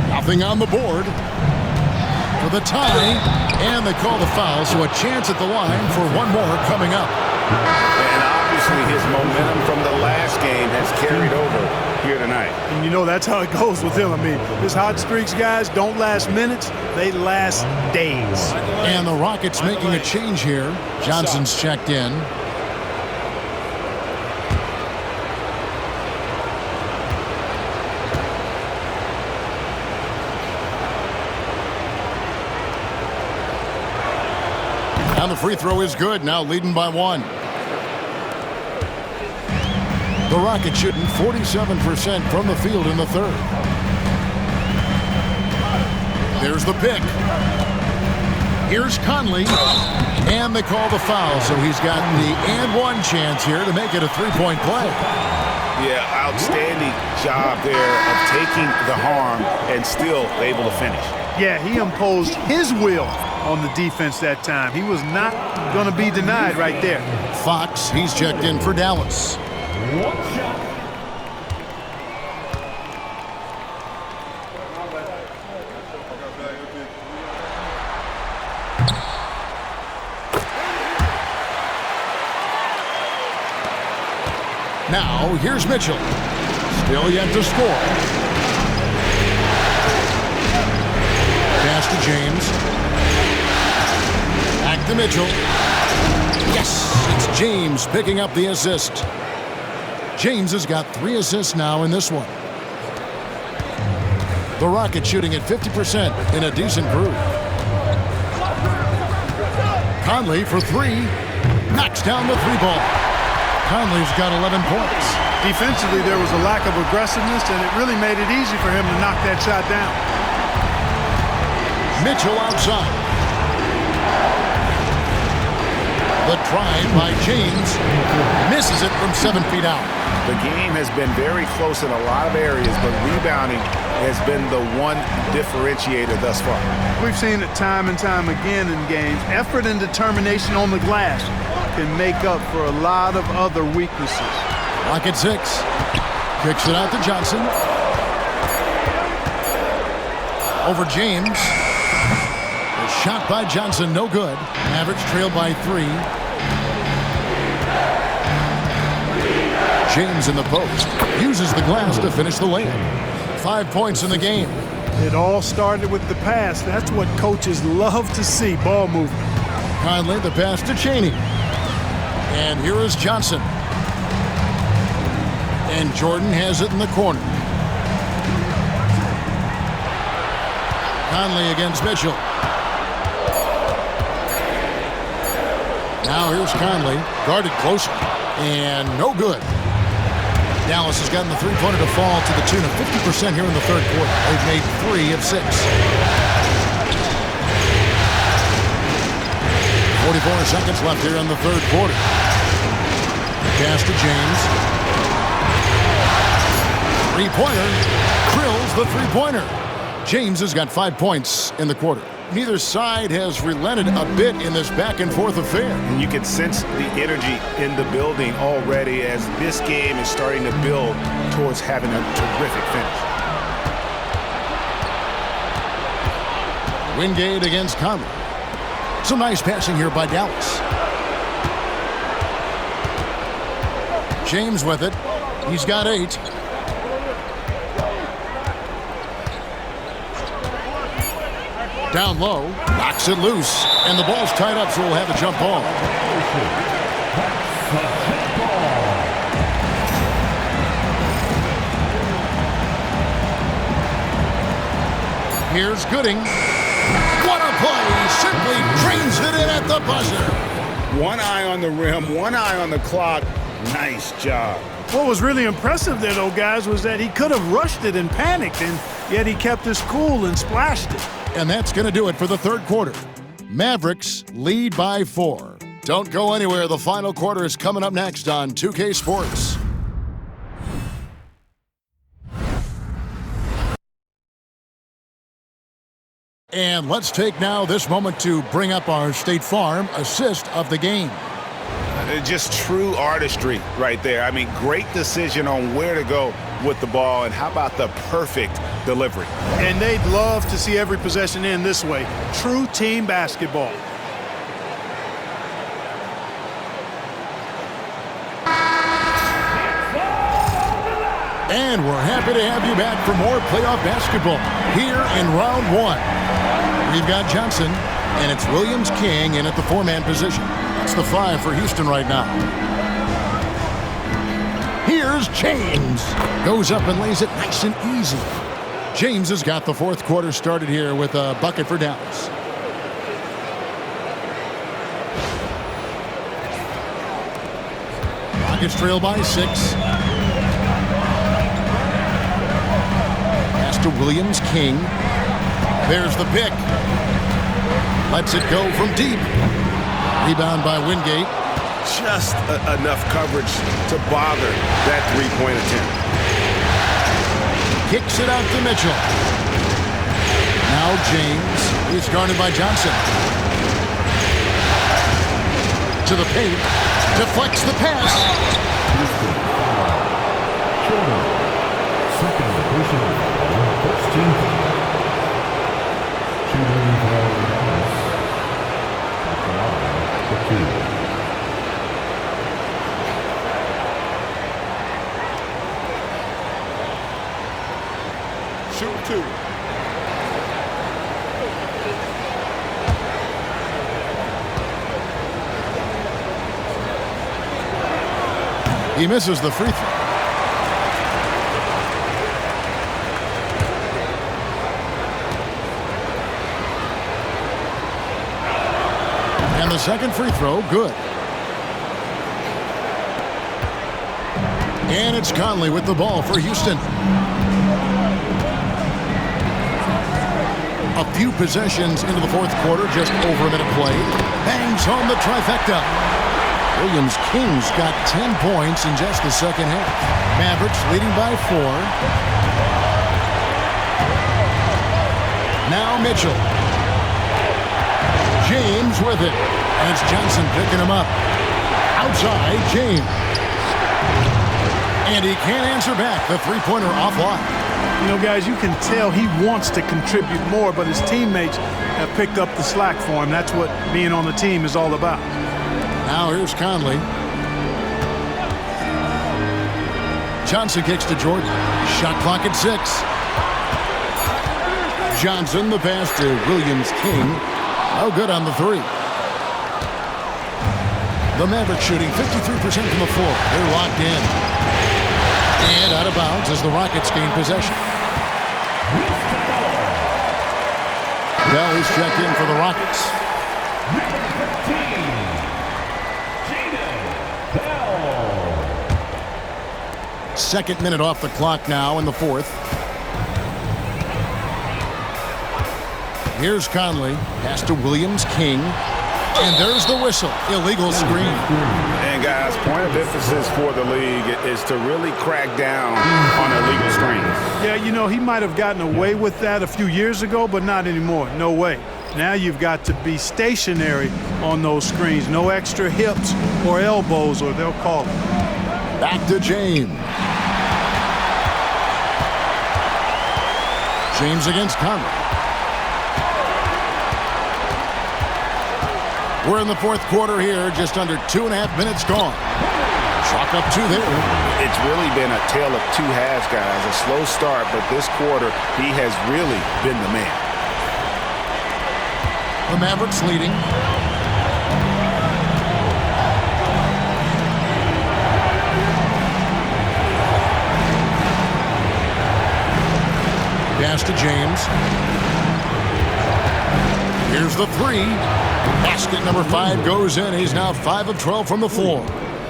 Nothing on the board. For the tie. And they call the foul, so a chance at the line for one more coming up. And obviously his momentum from the last game has carried over here tonight. And you know that's how it goes with him. I mean, his hot streaks, guys, don't last minutes. They last days. And the Rockets making a change here. Johnson's checked in. And the free throw is good, now leading by 1. The Rockets shooting 47% from the field in the third. There's the pick. Here's Conley. And they call the foul, so he's got the and one chance here to make it a three-point play. Yeah, outstanding job there of taking the harm and still able to finish. Yeah, he imposed his will on the defense that time. He was not going to be denied right there. Fox, he's checked in for Dallas. Now, here's Mitchell. Still yet to score. Pass to James. Back to Mitchell. Yes, it's James picking up the assist. James has got 3 assists now in this one. The Rockets shooting at 50% in a decent groove. Conley for 3. Knocks down the 3-ball. Conley's got 11 points. Defensively, there was a lack of aggressiveness, and it really made it easy for him to knock that shot down. Mitchell outside. The drive by James. Misses it from 7 feet out. The game has been very close in a lot of areas, but rebounding has been the one differentiator thus far. We've seen it time and time again in games. Effort and determination on the glass can make up for a lot of other weaknesses. Lock at 6. Kicks it out to Johnson. Over James. A shot by Johnson, no good. Mavericks trail by 3. James in the post. Uses the glass to finish the layup. 5 points in the game. It all started with the pass. That's what coaches love to see, ball movement. Conley, the pass to Chaney. And here is Johnson. And Jordan has it in the corner. Conley against Mitchell. Now here's Conley, guarded closer, and no good. Dallas has gotten the three-pointer to fall to the tune of 50% here in the third quarter. They've made 3 of 6. 44 seconds left here in the third quarter. Pass to James. Three-pointer. Drills the three-pointer. James has got 5 points in the quarter. Neither side has relented a bit in this back-and-forth affair. And you can sense the energy in the building already as this game is starting to build towards having a terrific finish. Wingate against Conley. Some nice passing here by Dallas. James with it. He's got 8. Down low, knocks it loose, and the ball's tied up, so we'll have a jump ball. Here's Gooding. What a play! Simply drains it in at the buzzer. One eye on the rim, one eye on the clock. Nice job. What was really impressive there, though, guys, was that he could have rushed it and panicked, and yet he kept his cool and splashed it. And that's going to do it for the third quarter. Mavericks lead by 4. Don't go anywhere. The final quarter is coming up next on 2K Sports. And let's take now this moment to bring up our State Farm assist of the game. Just true artistry right there. I mean, great decision on where to go with the ball, and how about the perfect delivery? And they'd love to see every possession end this way. True team basketball. And we're happy to have you back for more playoff basketball here in round 1. We've got Johnson, and it's Williams King in at the 4-man position. That's the 5 for Houston right now. Here's James. Goes up and lays it nice and easy. James has got the fourth quarter started here with a bucket for Dallas. Rockets trail by 6. Pass to Williams King. There's the pick. Lets it go from deep. Rebound by Wingate. Just enough coverage to bother that three-point attempt. Kicks it out to Mitchell. Now James. He's guarded by Johnson. To the paint. Deflects the pass. Second person, first team. Shooting pass. The 2. Shoot 2. He misses the free throw. And the second free throw, good. And it's Conley with the ball for Houston. A few possessions into the fourth quarter, just over a minute played. Bangs home the trifecta. Williams King's got 10 points in just the second half. Mavericks leading by 4. Now Mitchell. James with it. And it's Johnson picking him up. Outside, James. And he can't answer back. The three-pointer offline. You know, guys, you can tell he wants to contribute more, but his teammates have picked up the slack for him. That's what being on the team is all about. Now here's Conley. Johnson kicks to Jordan. Shot clock at 6. Johnson, the pass to Williams King. No good on the 3. The Mavericks shooting 53% from the floor. They're locked in. And out of bounds as the Rockets gain possession. Bell is checked in for the Rockets. Second minute off the clock now in the 4th. Here's Conley. Pass to Williams King. And there's the whistle. Illegal screen. And guys, point of emphasis for the league is to really crack down on illegal screens. Yeah, you know, he might have gotten away with that a few years ago, but not anymore. No way. Now you've got to be stationary on those screens. No extra hips or elbows, or they'll call it. Back to James. James against Conley. We're in the 4th quarter here, just under 2.5 minutes gone. Chalk up 2 there. It's really been a tale of 2 halves, guys. A slow start, but this quarter, he has really been the man. The Mavericks leading. Pass to James. Here's the 3. Basket number 5 goes in. He's now 5 of 12 from the floor.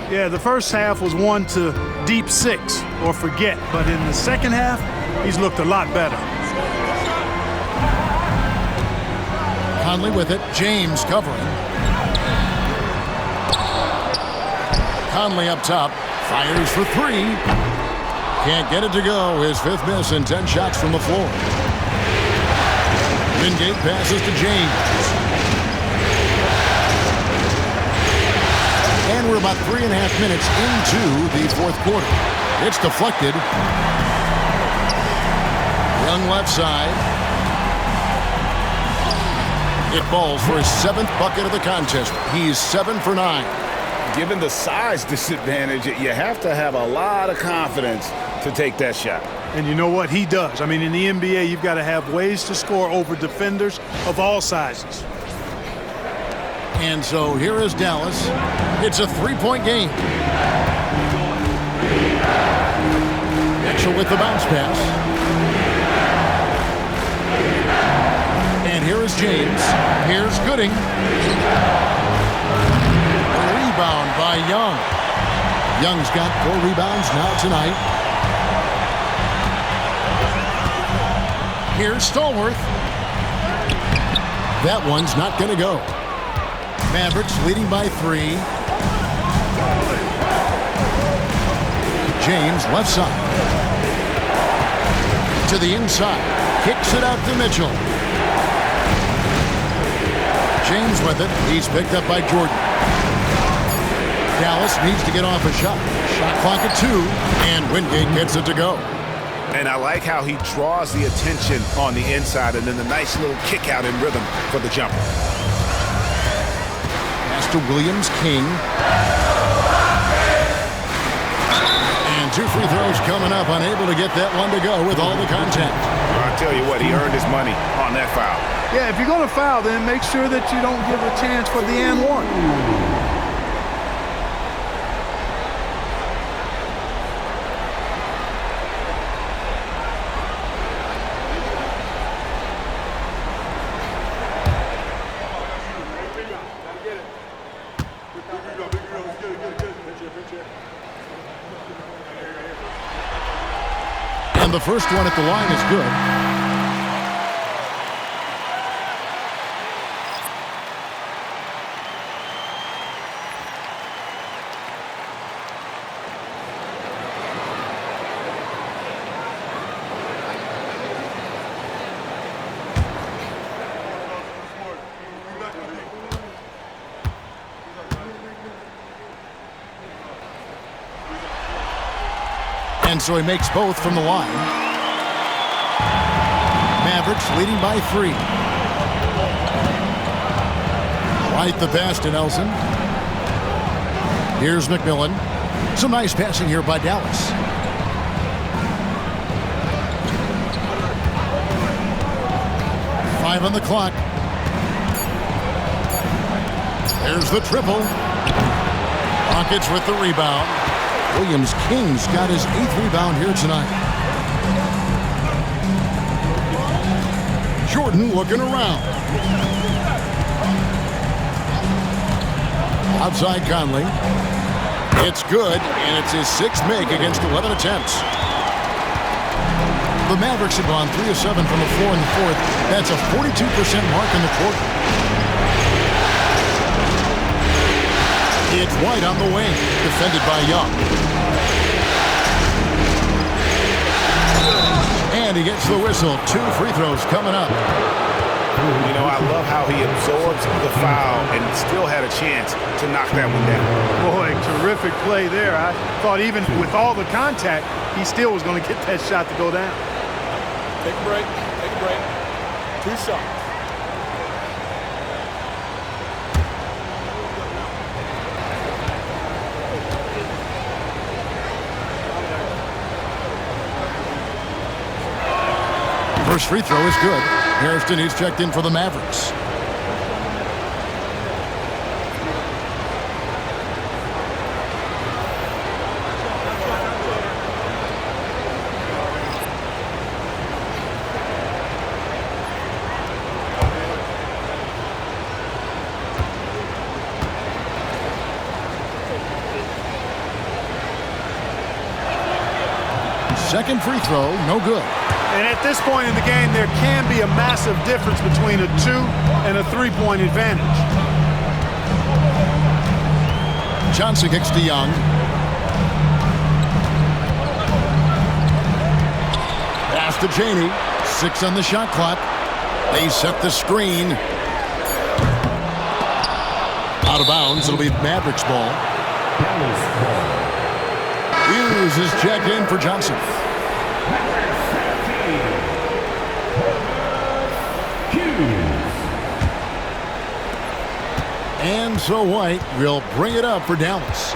Yeah, the first half was 1 to deep 6 or forget. But in the second half, he's looked a lot better. Conley with it. James covering. Conley up top. Fires for 3. Can't get it to go. His 5th miss and 10 shots from the floor. Wingate passes to James. And we're about 3.5 minutes into the 4th quarter. It's deflected. Young left side. It falls for his 7th bucket of the contest. He's 7 for 9. Given the size disadvantage, you have to have a lot of confidence to take that shot. And you know what? He does. I mean, in the NBA, you've got to have ways to score over defenders of all sizes. And so here is Dallas. It's a 3-point game. Mitchell with the bounce pass. And here is James. Here's Gooding. A rebound by Young. Young's got 4 rebounds now tonight. Here's Stallworth. That one's not going to go. Mavericks leading by 3. James left side. To the inside. Kicks it out to Mitchell. James with it. He's picked up by Jordan. Dallas needs to get off a shot. Shot clock at 2. And Wingate gets it to go. And I like how he draws the attention on the inside and then the nice little kick out in rhythm for the jumper. Pass to Williams King. And 2 free throws coming up. Unable to get that one to go with all the contact. Well, I'll tell you what, he earned his money on that foul. Yeah, if you're going to foul, then make sure that you don't give a chance for the and one. And the first one at the line is good. And so he makes both from the line. Mavericks leading by 3. Right the pass to Nelson. Here's McMillan. Some nice passing here by Dallas. Five on the clock. There's the triple. Rockets with the rebound. Williams King's got his 8th rebound here tonight. Jordan looking around. Outside Conley. It's good, and it's his 6th make against 11 attempts. The Mavericks have gone 3 of 7 from the floor in the 4th. That's a 42% mark in the quarter. It's White on the wing, defended by Young. And he gets the whistle. 2 free throws coming up. You know, I love how he absorbs the foul and still had a chance to knock that one down. Boy, terrific play there. I thought even with all the contact, he still was going to get that shot to go down. Take a break. Take a break. 2 shots. First free throw is good. Harrison is checked in for the Mavericks. Second free throw, no good. And at this point in the game, there can be a massive difference between a 2 and a 3-point advantage. Johnson kicks to Young. Pass to Chaney. 6 on the shot clock. They set the screen. Out of bounds. It'll be Mavericks ball. Hughes is checked in for Johnson. And so White will bring it up for Dallas.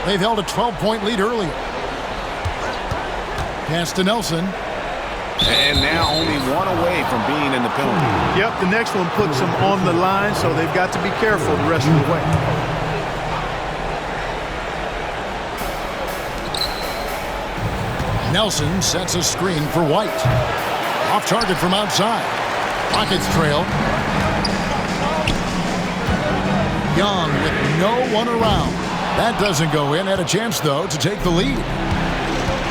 They've held a 12-point lead earlier. Pass to Nelson. And now only 1 away from being in the penalty. Yep, the next one puts them on the line, so they've got to be careful the rest of the way. Nelson sets a screen for White. Off target from outside. Rockets trail. Young with no one around. That doesn't go in. Had a chance, though, to take the lead.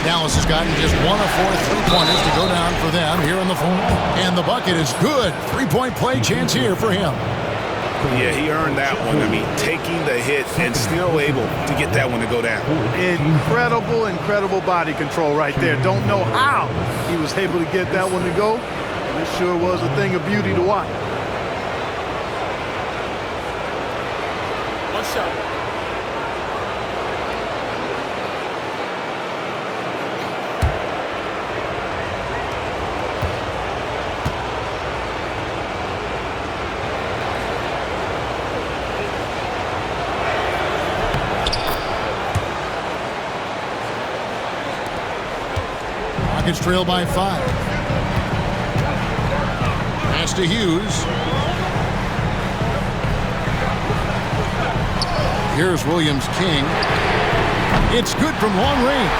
Dallas has gotten just 1 of 4 3-pointers to go down for them here in the 4th. And the bucket is good. 3-point play chance here for him. Yeah, he earned that one. I mean, taking the hit and still able to get that one to go down. Incredible, incredible body control right there. Don't know how he was able to get that one to go. It sure was a thing of beauty to watch. 1 shot. Rockets trail by 5. Pass to Hughes. Here's Williams King. It's good from long range.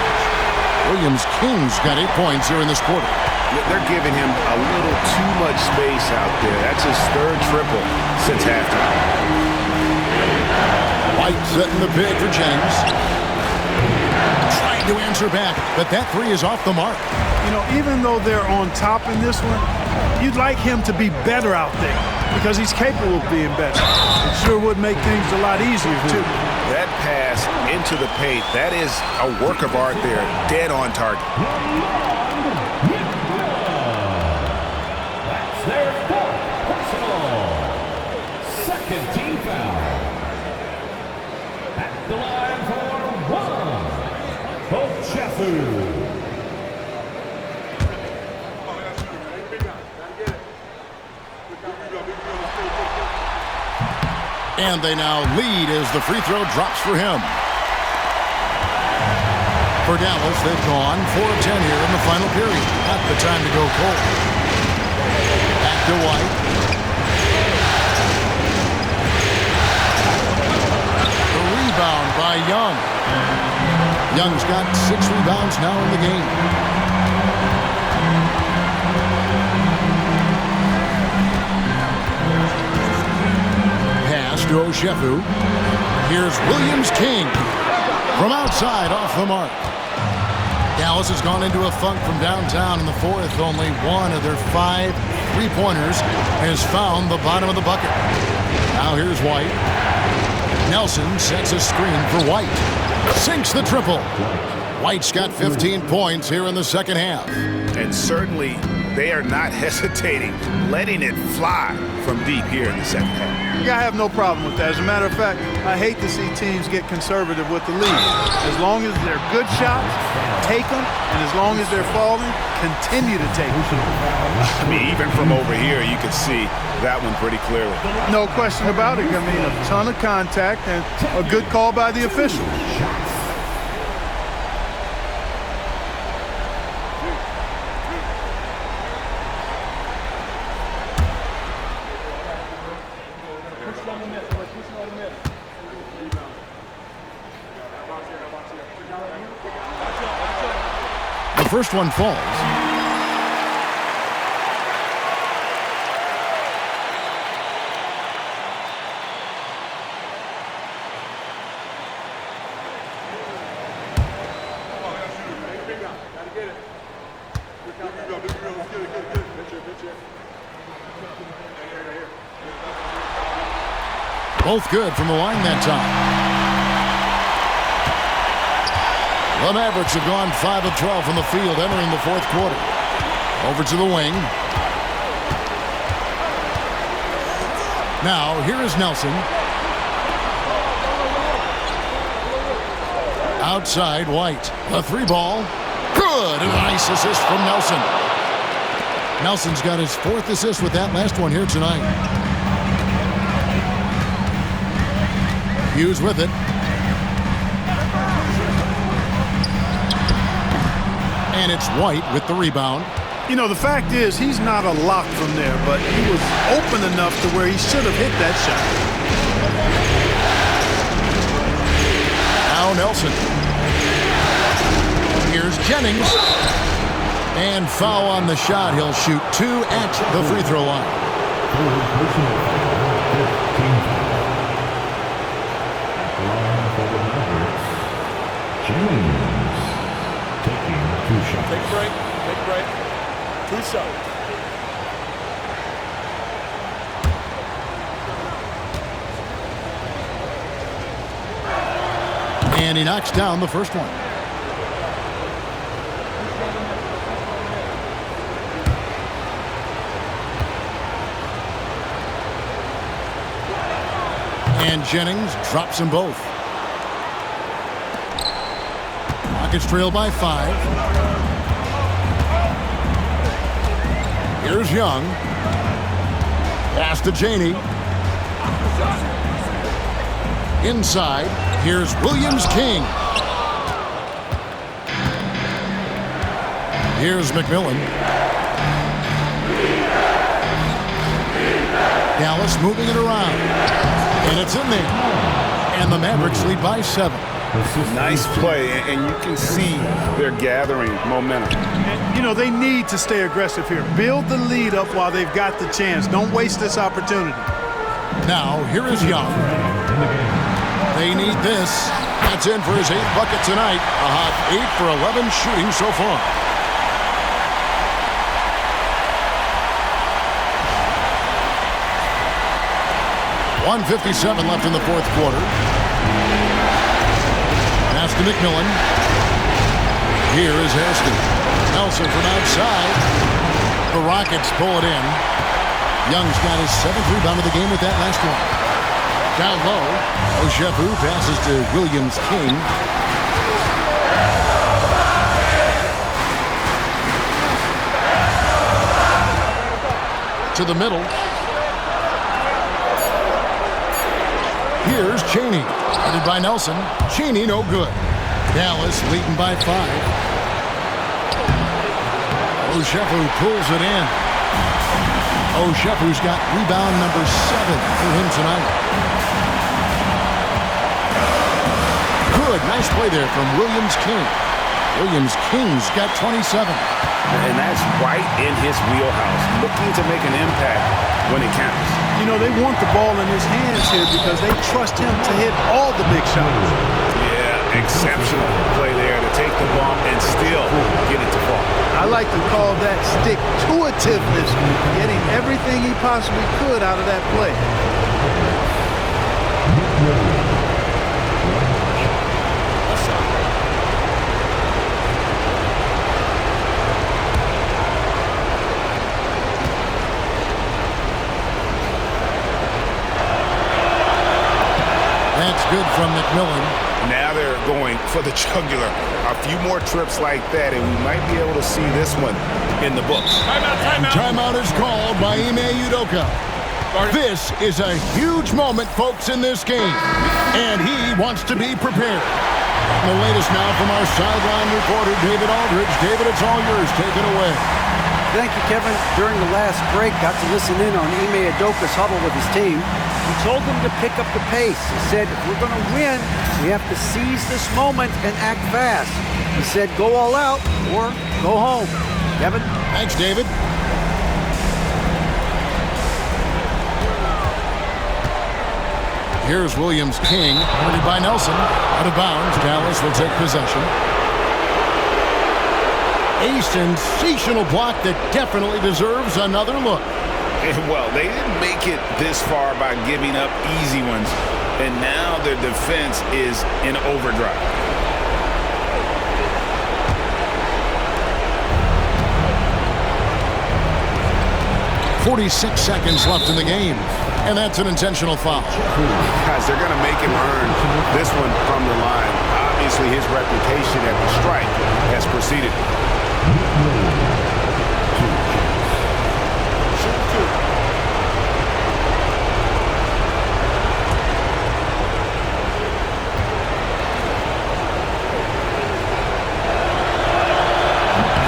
Williams King's got 8 points here in this quarter. They're giving him a little too much space out there. That's his 3rd triple since halftime. White setting the pick for James. Trying to answer back, but that 3 is off the mark. You know, even though they're on top in this one, you'd like him to be better out there because he's capable of being better. It sure would make things a lot easier, too. That pass into the paint, that is a work of art there, dead on target. That's their 4th personal. 2nd team foul. At the line for 1. Both chests And they now lead as the free throw drops for him. For Dallas, they've gone 4 of 10 here in the final period. Not the time to go cold. Back to White. The rebound by Young. Young's got 6 rebounds now in the game. Pass to Oshefu. Here's Williams King. From outside, off the mark. Dallas has gone into a funk from downtown in the fourth. Only one of their 5 3-pointers has found the bottom of the bucket. Now here's White. Nelson sets a screen for White. Sinks the triple. White's got 15 points here in the second half. And certainly they are not hesitating, letting it fly from deep here in the second half. Yeah, I have no problem with that. As a matter of fact, I hate to see teams get conservative with the lead. As long as they're good shots, take them, and as long as they're falling, continue to take them. I mean, even from over here, you can see that one pretty clearly. No question about it. I mean, a ton of contact and a good call by the official. The first one falls. Both good from the line that time. The Mavericks have gone 5 of 12 from the field entering the fourth quarter. Over to the wing. Now, here is Nelson. Outside, White. A 3-ball. Good. And a nice assist from Nelson. Nelson's got his 4th assist with that last one here tonight. Hughes with it. And it's White with the rebound. You know, the fact is, he's not a lock from there, but he was open enough to where he should have hit that shot. Now Nelson. Here's Jennings. And foul on the shot. He'll shoot 2 at the free throw line. Take a break. Take a break. 2 shots. And he knocks down the first one. And Jennings drops them both. Rockets trail by 5. Here's Young. Pass to Janey. Inside. Here's Williams King. Here's McMillan. Dallas moving it around. And it's in there. And the Mavericks lead by 7. Nice play, and you can see they're gathering momentum. And, you know, they need to stay aggressive here. Build the lead up while they've got the chance. Don't waste this opportunity. Now, here is Young. They need this. That's in for his 8th bucket tonight. A hot 8 for 11 shooting so far. .157 left in the fourth quarter. Pass to McMillan. Here is Hairston. Nelson from outside. The Rockets pull it in. Young's got his 7th rebound of the game with that last one. Down low, Oshefu passes to Williams King. to the middle. Here's Cheney. Headed by Nelson. Cheney, no good. Dallas leading by 5. Oshefu pulls it in. Oshefu's got rebound number 7 for him tonight. Good, nice play there from Williams King. Williams King's got 27. And that's right in his wheelhouse, looking to make an impact when it counts. You know, they want the ball in his hands here because they trust him to hit all the big shots. Yeah, exceptional play there to take the bump and still get it to fall. I like to call that stick-to-itiveness, getting everything he possibly could out of that play. That's good from McMillan. Now they're going for the jugular. A few more trips like that, and we might be able to see this one in the books. Timeout is called by Ime Udoka. This is a huge moment, folks, in this game, and he wants to be prepared. The latest now from our sideline reporter, David Aldridge. David, it's all yours. Take it away. Thank you, Kevin. During the last break, got to listen in on Ime Udoka's huddle with his team. He told them to pick up the pace. He said, if we're going to win, we have to seize this moment and act fast. He said, go all out or go home. Kevin? Thanks, David. Here's Williams King, guarded by Nelson. Out of bounds, Dallas will take possession. A sensational block that definitely deserves another look. Well, they didn't make it this far by giving up easy ones, and now their defense is in overdrive. .46 seconds left in the game, and that's an intentional foul. Guys, they're going to make him earn this one from the line. Obviously, his reputation at the stripe has preceded.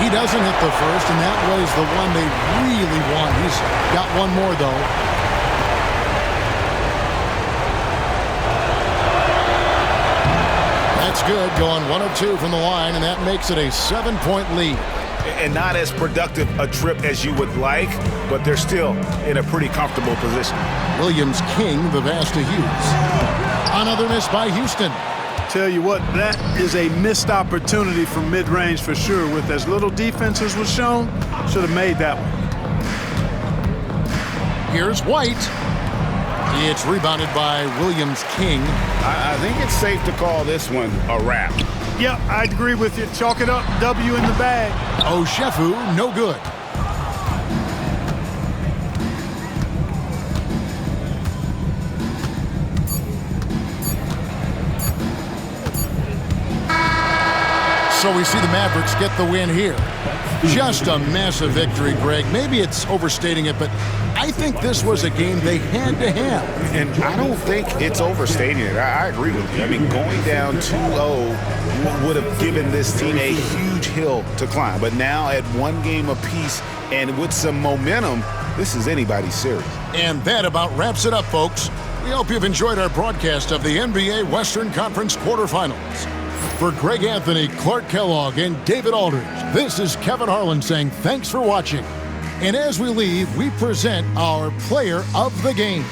He doesn't hit the first, and that was the one they really want. He's got one more, though. That's good, going 1 of 2 from the line, and that makes it a 7-point lead. And not as productive a trip as you would like, but they're still in a pretty comfortable position. Williams King, the pass to Hughes. Another miss by Houston. Tell you what, that is a missed opportunity from mid-range for sure. With as little defense as was shown, should have made that one. Here's White. It's rebounded by Williams King. I think it's safe to call this one a wrap. Yeah, I agree with you. Chalk it up, W in the bag. Oshefu, no good. So we see the Mavericks get the win here. Just a massive victory, Greg. Maybe it's overstating it, but I think this was a game they had to have. And I don't think it's overstating it. I agree with you. I mean, going down 2-0 would have given this team a huge hill to climb. But now at 1 game apiece and with some momentum, this is anybody's series. And that about wraps it up, folks. We hope you've enjoyed our broadcast of the NBA Western Conference quarterfinals. For Greg Anthony, Clark Kellogg, and David Aldridge, this is Kevin Harlan saying thanks for watching. And as we leave, we present our player of the game.